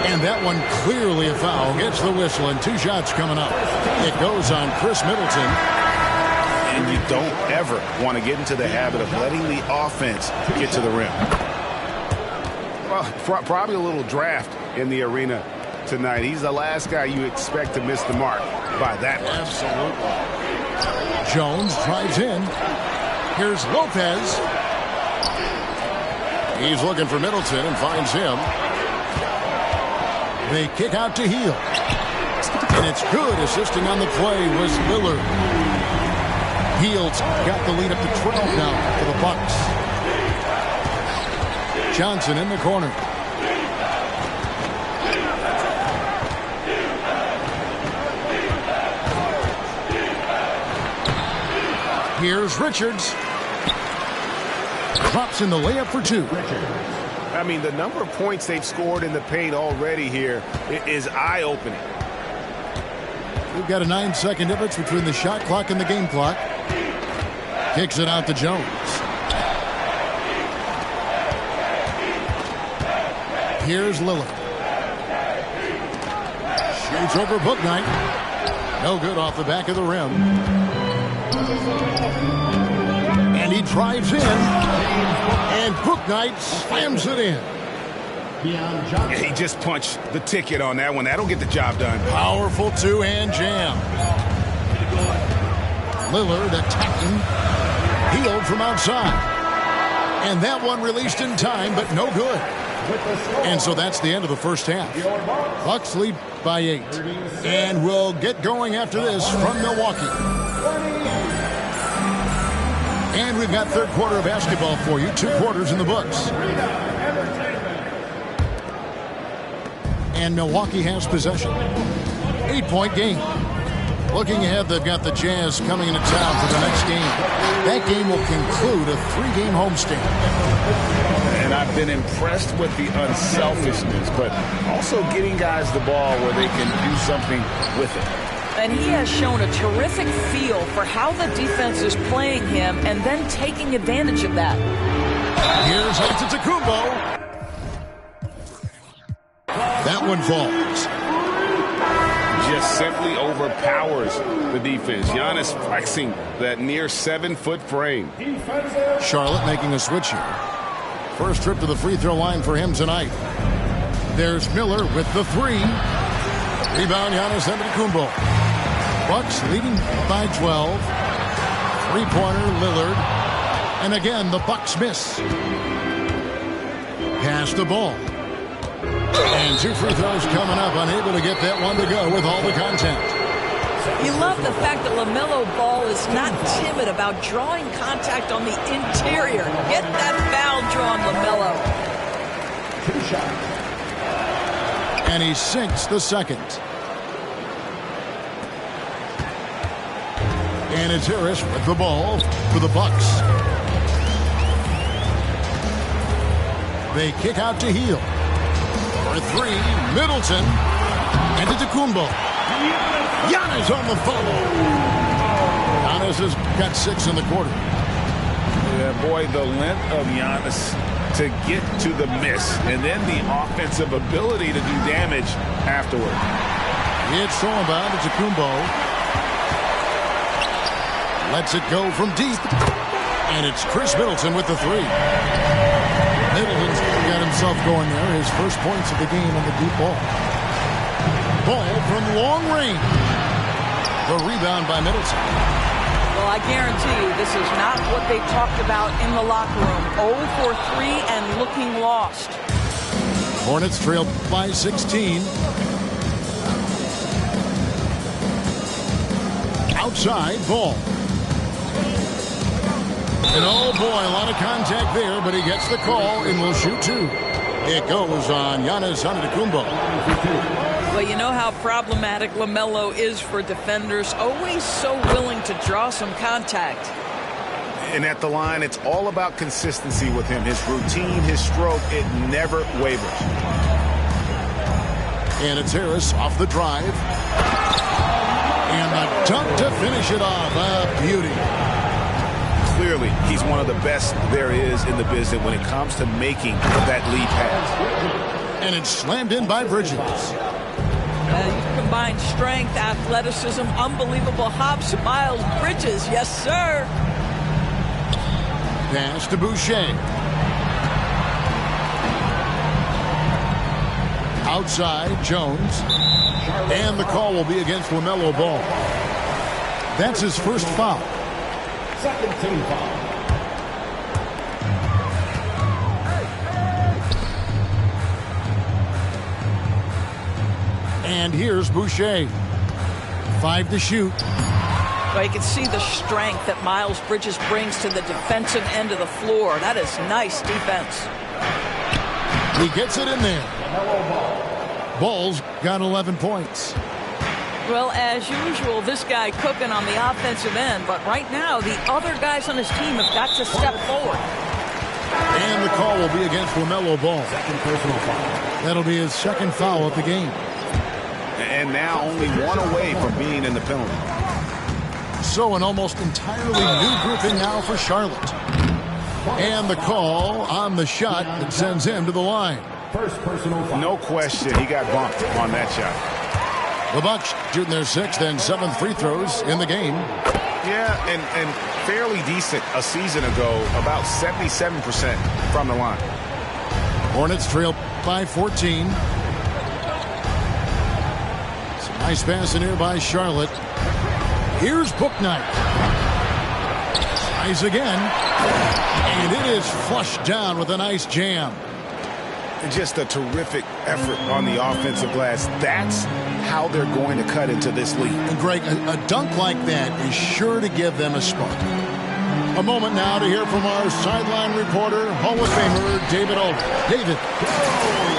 And that one clearly a foul. Gets the whistle, and 2 shots coming up. It goes on Chris Middleton. And you don't ever want to get into the habit of letting the offense get to the rim. Well, probably a little draft in the arena tonight. He's the last guy you expect to miss the mark by that much. Absolutely. Jones drives in. Here's Lopez. He's looking for Middleton and finds him. They kick out to Hield. And it's good. Assisting on the play was Lillard. Hield's got the lead up to 12 now for the Bucks. Johnson in the corner. Here's Richards. Drops in the layup for two. I mean, the number of points they've scored in the paint already here is eye-opening. We've got a 9-second difference between the shot clock and the game clock. Kicks it out to Jones. Here's Lillard. Shoots over Bouknight. No good off the back of the rim. And he drives in. And Bouknight slams it in. He just punched the ticket on that one. That'll get the job done. Powerful two-hand jam. Lillard attacking. Healed from outside. And that one released in time, but no good. And so that's the end of the first half. Bucks lead by 8. And we'll get going after this from Milwaukee. And we've got third quarter of basketball for you. 2 quarters in the books. And Milwaukee has possession. 8-point game. Looking ahead, they've got the Jazz coming into town for the next game. That game will conclude a 3-game homestand. And I've been impressed with the unselfishness, but also getting guys the ball where they can do something with it. And he has shown a terrific feel for how the defense is playing him and then taking advantage of that. Here's Antetokounmpo. That one falls. Just simply overpowers the defense. Giannis flexing that near 7-foot frame. Charlotte making a switch here. First trip to the free throw line for him tonight. There's Miller with the 3. Rebound Giannis Antetokounmpo. Bucks leading by 12. 3-pointer Lillard. And again, the Bucks miss. Pass the ball. And 2 free throws coming up. Unable to get that one to go with all the contact. You love the fact that LaMelo Ball is not timid about drawing contact on the interior. Get that foul drawn, LaMelo. 2 shots. And he sinks the second. And it's Harris with the ball for the Bucks. They kick out to Hield. For 3, Middleton. And Antetokounmpo. Giannis on the follow. Giannis has got 6 in the quarter. Yeah, boy, the length of Giannis to get to the miss, and then the offensive ability to do damage afterward. It's all about Antetokounmpo. Lets it go from deep. And it's Chris Middleton with the 3. Middleton's got himself going there. His first points of the game on the deep ball. Ball from long range. The rebound by Middleton. Well, I guarantee you this is not what they talked about in the locker room. 0 for 3 and looking lost. Hornets trailed by 16. Outside, ball. And oh boy, a lot of contact there, but he gets the call and will shoot 2. It goes on Giannis Antetokounmpo. Well, you know how problematic LaMelo is for defenders. Always so willing to draw some contact. And at the line, it's all about consistency with him. His routine, his stroke, it never wavers. And it's Harris off the drive. And the dunk to finish it off. A beauty. Clearly, he's one of the best there is in the business when it comes to making that lead pass. And it's slammed in by Bridges. You combine strength, athleticism, unbelievable hops. Miles Bridges, yes, sir. Pass to Boucher. Outside, Jones. And the call will be against LaMelo Ball. That's his first foul. Second team foul. And here's Boucher. 5 to shoot. Well, you can see the strength that Miles Bridges brings to the defensive end of the floor. That is nice defense. He gets it in there. Ball's got 11 points. Well, as usual, this guy cooking on the offensive end, but right now the other guys on his team have got to step forward. And the call will be against LaMelo Ball. Second personal foul. That'll be his second foul of the game. And now only one away from being in the penalty. So an almost entirely new grouping now for Charlotte. And the call on the shot that sends him to the line. First personal foul. No question, he got bumped on that shot. The Bucks shooting their 6th and 7th free throws in the game. Yeah, and fairly decent a season ago, about 77% from the line. Hornets trail by 14. Some nice passing here by Charlotte. Here's Bouknight. Tries again. And it is flushed down with a nice jam. Just a terrific effort on the offensive glass. That's how they're going to cut into this lead. And Greg, a dunk like that is sure to give them a spark. A moment now to hear from our sideline reporter, Hall of Famer David Olden. David.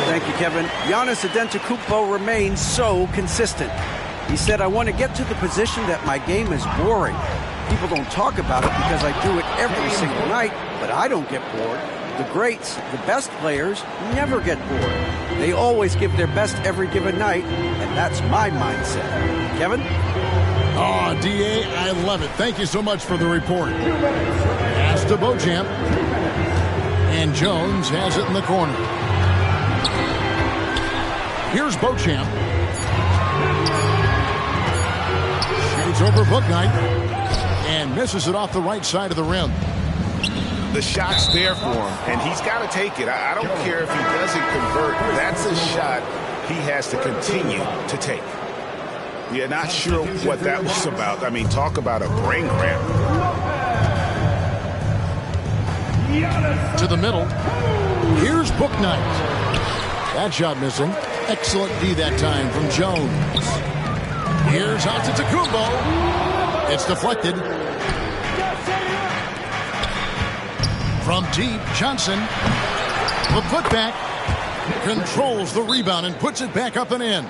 Thank you, Kevin. Giannis Antetokounmpo remains so consistent. He said, I want to get to the position that my game is boring. People don't talk about it because I do it every single night, but I don't get bored. The greats, the best players, never get bored. They always give their best every given night, and that's my mindset. Kevin? Oh, D.A., I love it. Thank you so much for the report. Pass to Beauchamp. And Jones has it in the corner. Here's Beauchamp. Shoots over Bouknight. And misses it off the right side of the rim. The shot's there for him, and he's got to take it. I don't care if he doesn't convert. That's a shot he has to continue to take. Yeah, not sure what that was about. I mean, talk about a brain cramp. To the middle. Here's Bouknight. That shot missing. Excellent D that time from Jones. Here's Antetokounmpo. It's deflected. From deep, Johnson. The putback. Controls the rebound and puts it back up and in.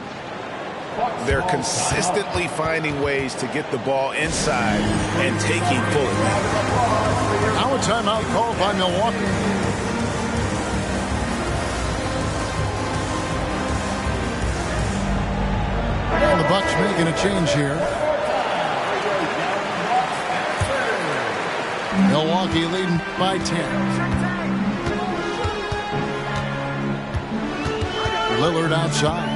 They're consistently finding ways to get the ball inside and taking full advantage. Now a timeout called by Milwaukee. And the Bucks making a change here. Milwaukee leading by 10. Lillard outside.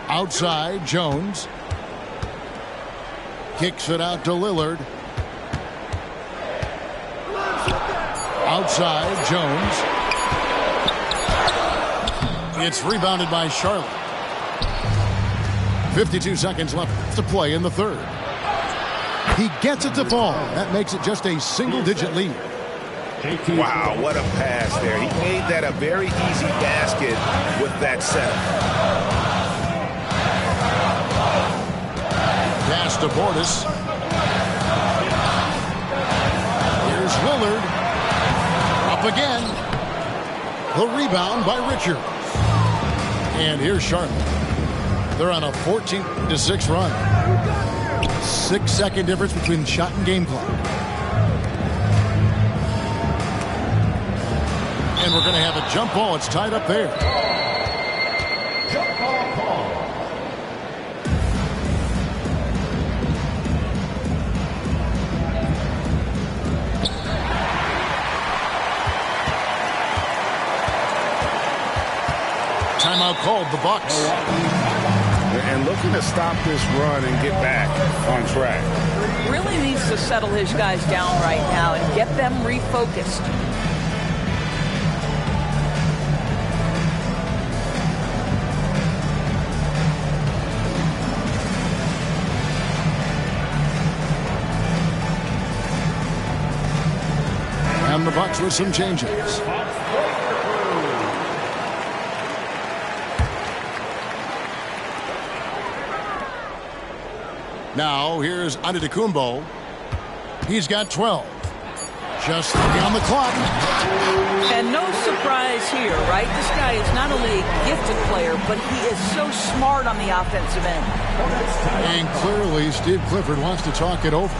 Outside, Jones. Kicks it out to Lillard. Outside, Jones. It's rebounded by Charlotte. 52 seconds left to play in the third. He gets it to fall. That makes it just a single-digit lead. Wow, what a pass there. He made that a very easy basket with that setup. Pass to Portis. Here's Lillard. Up again. The rebound by Richards. And here's Charlotte. They're on a 14-6 run. 6-second difference between shot and game clock. And we're going to have a jump ball. It's tied up there. Jump ball call. Timeout called, the Bucks. And looking to stop this run and get back on track. Really needs to settle his guys down right now and get them refocused. And the Bucks with some changes. Now, here's Antetokounmpo. He's got 12. Just 3 on the clock. And no surprise here, right? This guy is not only a gifted player, but he is so smart on the offensive end. And clearly, Steve Clifford wants to talk it over.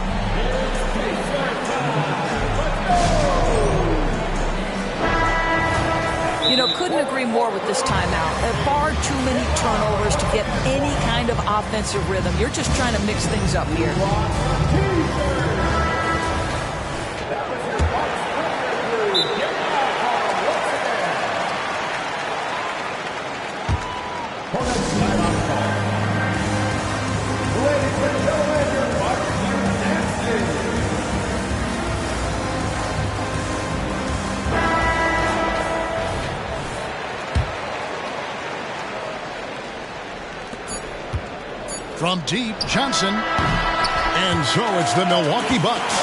You know, couldn't agree more with this timeout. There are far too many turnovers to get any kind of offensive rhythm. You're just trying to mix things up here. From deep, Johnson. And so it's the Milwaukee Bucks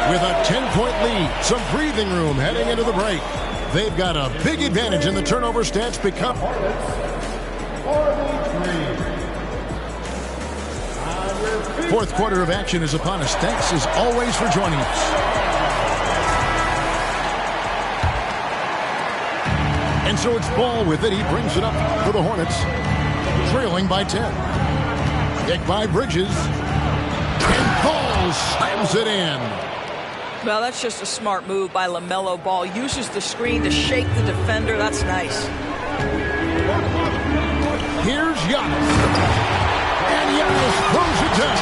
with a 10-point lead. Some breathing room heading into the break. They've got a big advantage in the turnover stats become. Fourth quarter of action is upon us. Thanks as always for joining us. And so it's Ball with it. He brings it up for the Hornets, trailing by 10. Kick by Bridges. And Ball slams it in. Well, that's just a smart move by LaMelo Ball. Uses the screen to shake the defender. That's nice. Here's Giannis. And Giannis throws it down.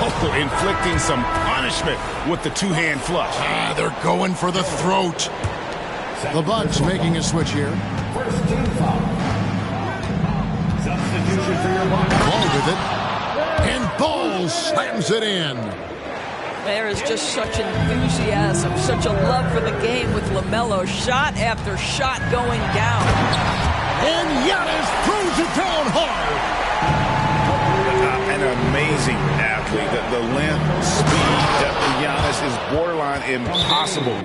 Oh, inflicting some punishment with the two-hand flush. They're going for the throat. The Bucks making a switch here. First team foul. Substitution for your Bucks. Ball with it. And Ball slams it in. There is just such enthusiasm, such a love for the game with LaMelo. Shot after shot going down. And Giannis throws it down hard. An amazing athlete. The length, speed, depth of Giannis is borderline impossible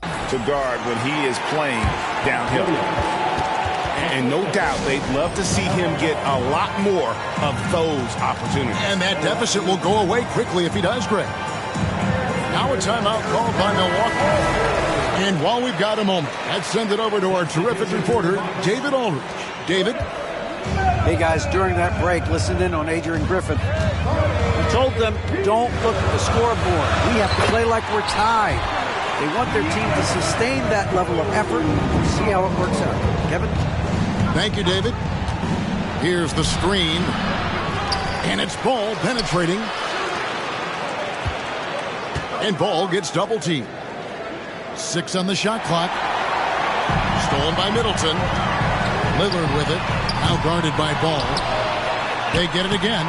to guard when he is playing downhill. And no doubt they'd love to see him get a lot more of those opportunities. And that deficit will go away quickly if he does, Greg. Now a timeout called by Milwaukee. And while we've got a moment, let's send it over to our terrific reporter, David Aldridge. David? Hey, guys, during that break, listened in on Adrian Griffin. He told them, don't look at the scoreboard. We have to play like we're tied. They want their team to sustain that level of effort. We'll see how it works out. Kevin? Thank you, David. Here's the screen. And it's Ball penetrating. And Ball gets double teamed. 6 on the shot clock. Stolen by Middleton. Lillard with it. Now guarded by Ball. They get it again.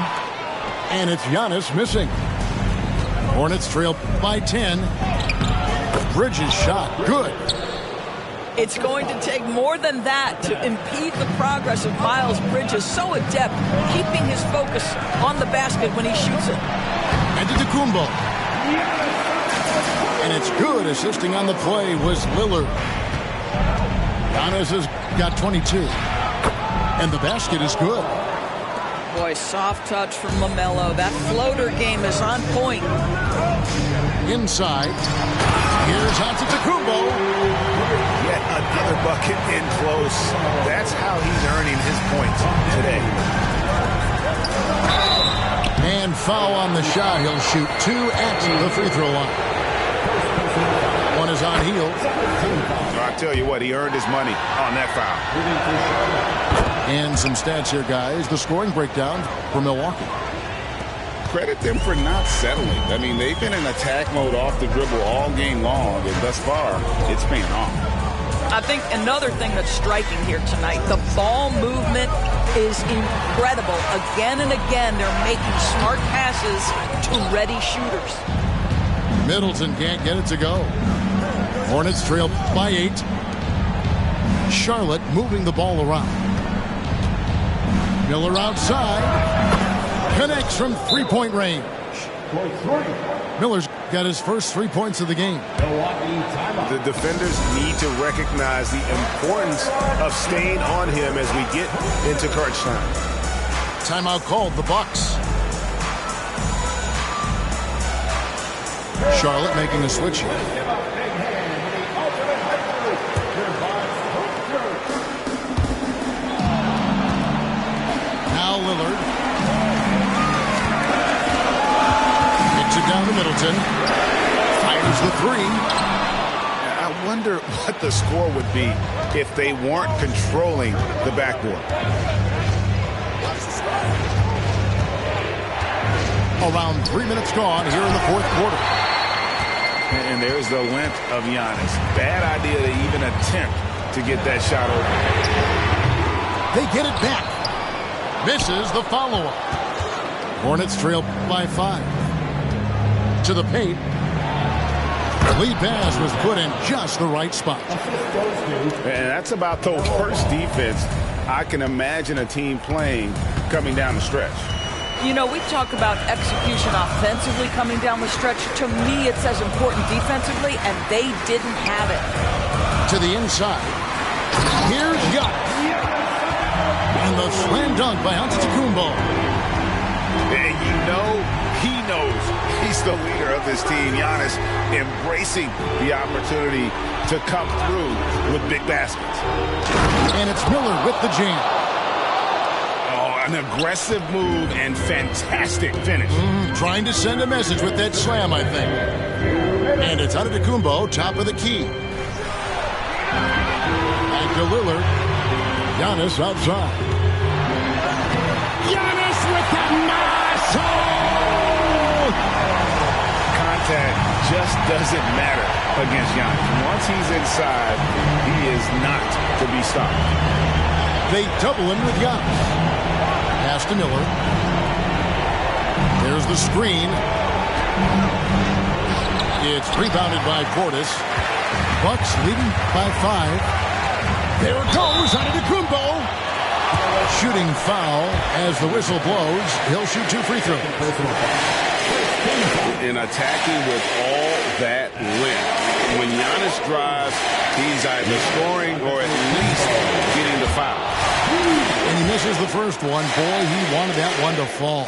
And it's Giannis missing. Hornets trail by 10. Bridges shot. Good. It's going to take more than that to impede the progress of Miles Bridges. So adept, keeping his focus on the basket when he shoots it. Antetokounmpo. And it's good. Assisting on the play was Lillard. Giannis has got 22. And the basket is good. Boy, soft touch from LaMelo. That floater game is on point. Inside. Here's Antetokounmpo. Yet another bucket in close. That's how he's earning his points today. And foul on the shot. He'll shoot 2 at the free throw line. One is on Hield. I tell you what, he earned his money on that foul. And some stats here, guys. The scoring breakdown for Milwaukee. Credit them for not settling. I mean, they've been in attack mode off the dribble all game long, and thus far, it's paying off. I think another thing that's striking here tonight, the ball movement is incredible. Again and again, they're making smart passes to ready shooters. Middleton can't get it to go. Hornets trail by 8. Charlotte moving the ball around. Miller outside. Connects from three-point range. Miller's got his first 3 points of the game. The defenders need to recognize the importance of staying on him as we get into crunch time. Timeout called. The Bucks Charlotte making a switch here. Now Lillard. Kicks it down to Middleton. Fires the three. I wonder what the score would be if they weren't controlling the backboard. Around 3 minutes gone here in the fourth quarter. And there's the length of Giannis. Bad idea to even attempt to get that shot open. They get it back. Misses the follow-up. Hornets trail by 5. To the paint. The lead pass was put in just the right spot. And that's about the worst defense I can imagine a team playing coming down the stretch. You know, we talk about execution offensively coming down the stretch. To me, it's as important defensively, and they didn't have it. To the inside. Here's Giannis. And the slam dunk by Antetokounmpo. And you know he knows he's the leader of this team. Giannis embracing the opportunity to come through with big baskets. And it's Miller with the jam. An aggressive move and fantastic finish. Trying to send a message with that slam, I think. And it's Antetokounmpo, top of the key. Back to Lillard. Giannis outside. Giannis with the muscle! Contact just doesn't matter against Giannis. Once he's inside, he is not to be stopped. They double him with Giannis. Pass to Miller. There's the screen. It's rebounded by Portis. Bucks leading by 5. There it goes, Antetokounmpo. Shooting foul as the whistle blows. He'll shoot 2 free throws. In attacking with all that length. When Giannis drives, he's either scoring or at least getting the foul. And he misses the first one. Boy, he wanted that one to fall.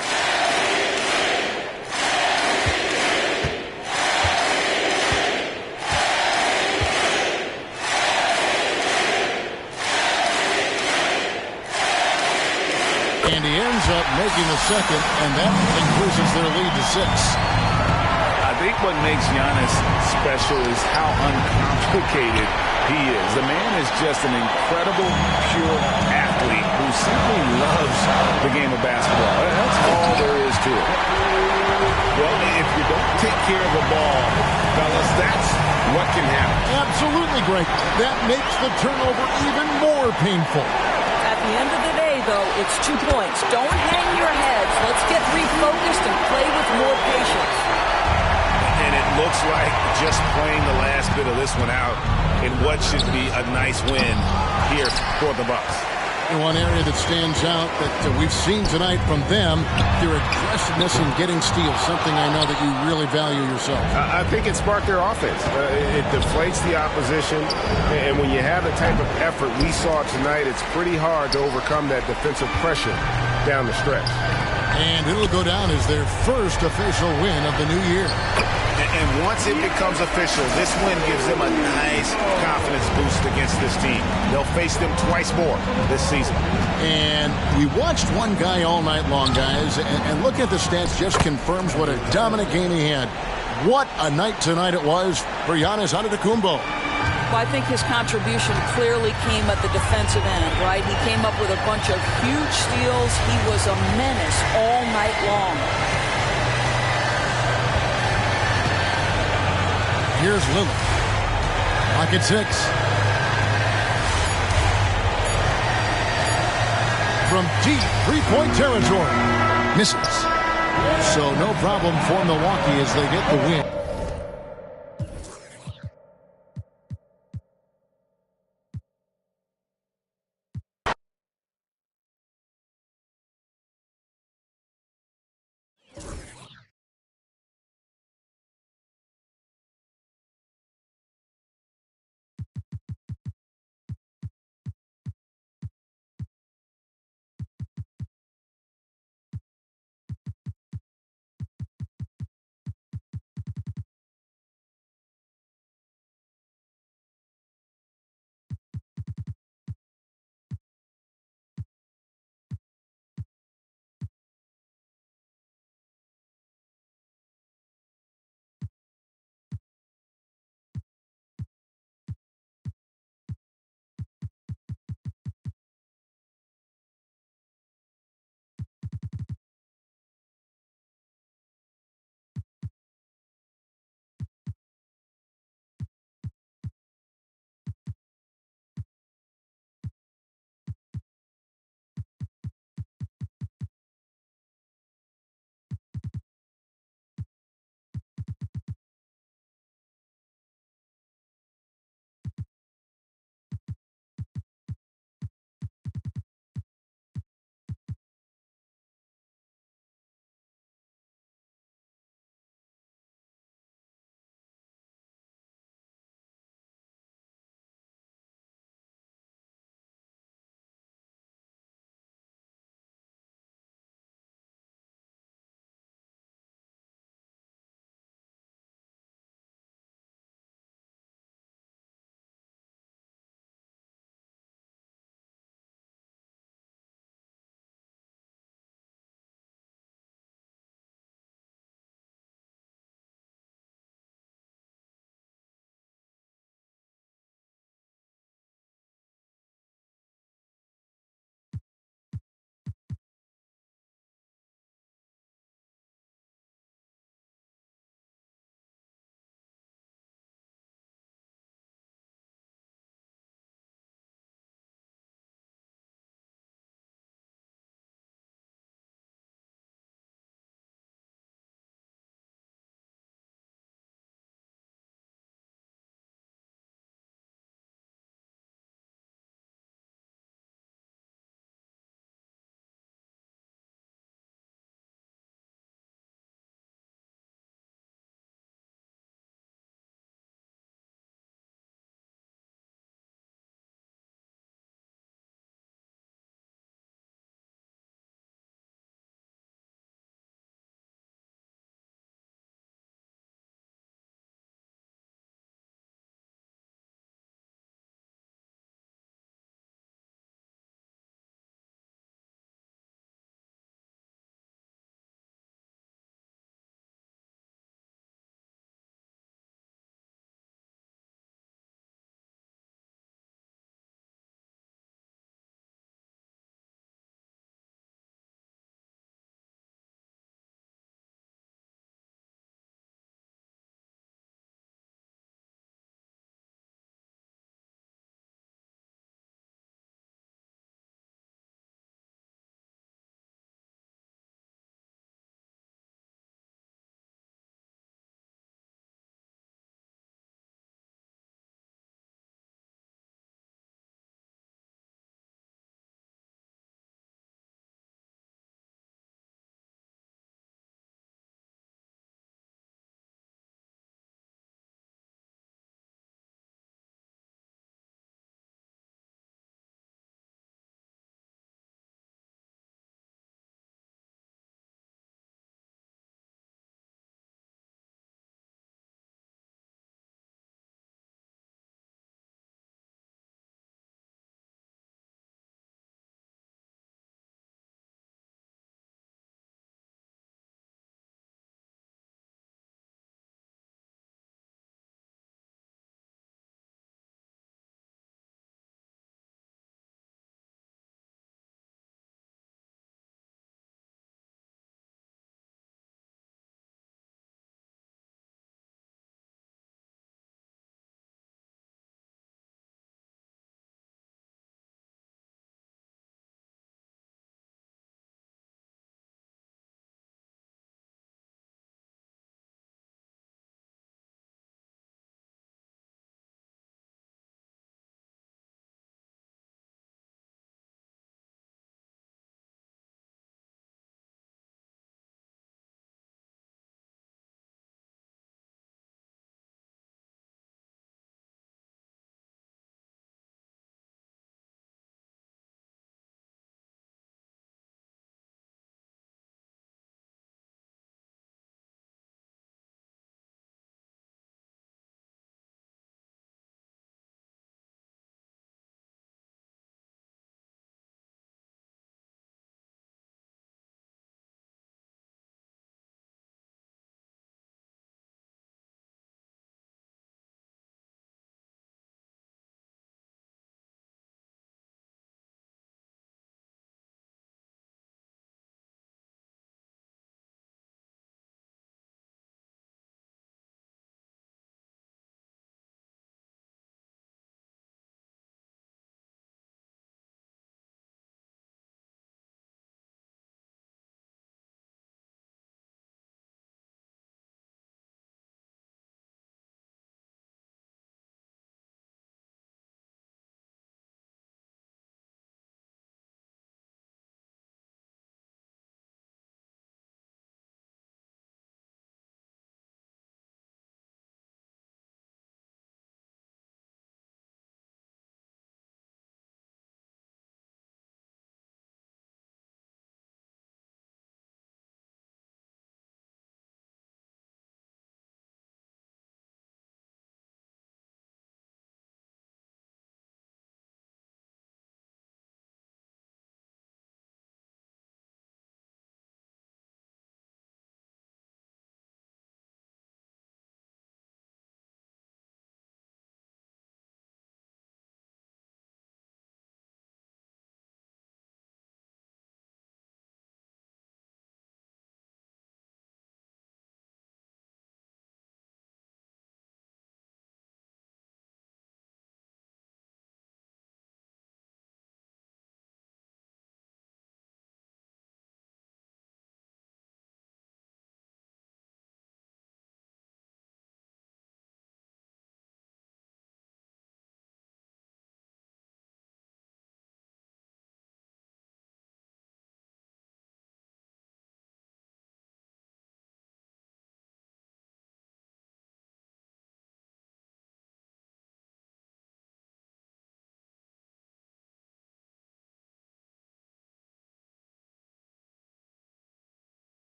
And he ends up making the second, and that increases their lead to 6. I think what makes Giannis special is how uncomplicated he is. The man is just an incredible, pure athlete who simply loves the game of basketball. That's all there is to it. Well, if you don't take care of the ball, fellas, that's what can happen. Absolutely, Greg. That makes the turnover even more painful. At the end of the day, though, it's 2 points. Don't hang your heads. Let's get refocused and play with more patience. And it looks like just playing the last bit of this one out in what should be a nice win here for the Bucks. And one area that stands out that we've seen tonight from them, their aggressiveness in getting steals, something I know that you really value yourself. I think it sparked their offense. It deflates the opposition, and when you have the type of effort we saw tonight, it's pretty hard to overcome that defensive pressure down the stretch. And it'll go down as their first official win of the new year. And once it becomes official, this win gives them a nice confidence boost against this team. They'll face them twice more this season. And we watched one guy all night long, guys, and looking at the stats just confirms what a dominant game he had. What a night tonight it was for Giannis Antetokounmpo. Well, I think his contribution clearly came at the defensive end, right? He came up with a bunch of huge steals. He was a menace all night long. Here's Lillard. Clock at 6. From deep three-point territory. Misses. So no problem for Milwaukee as they get the win.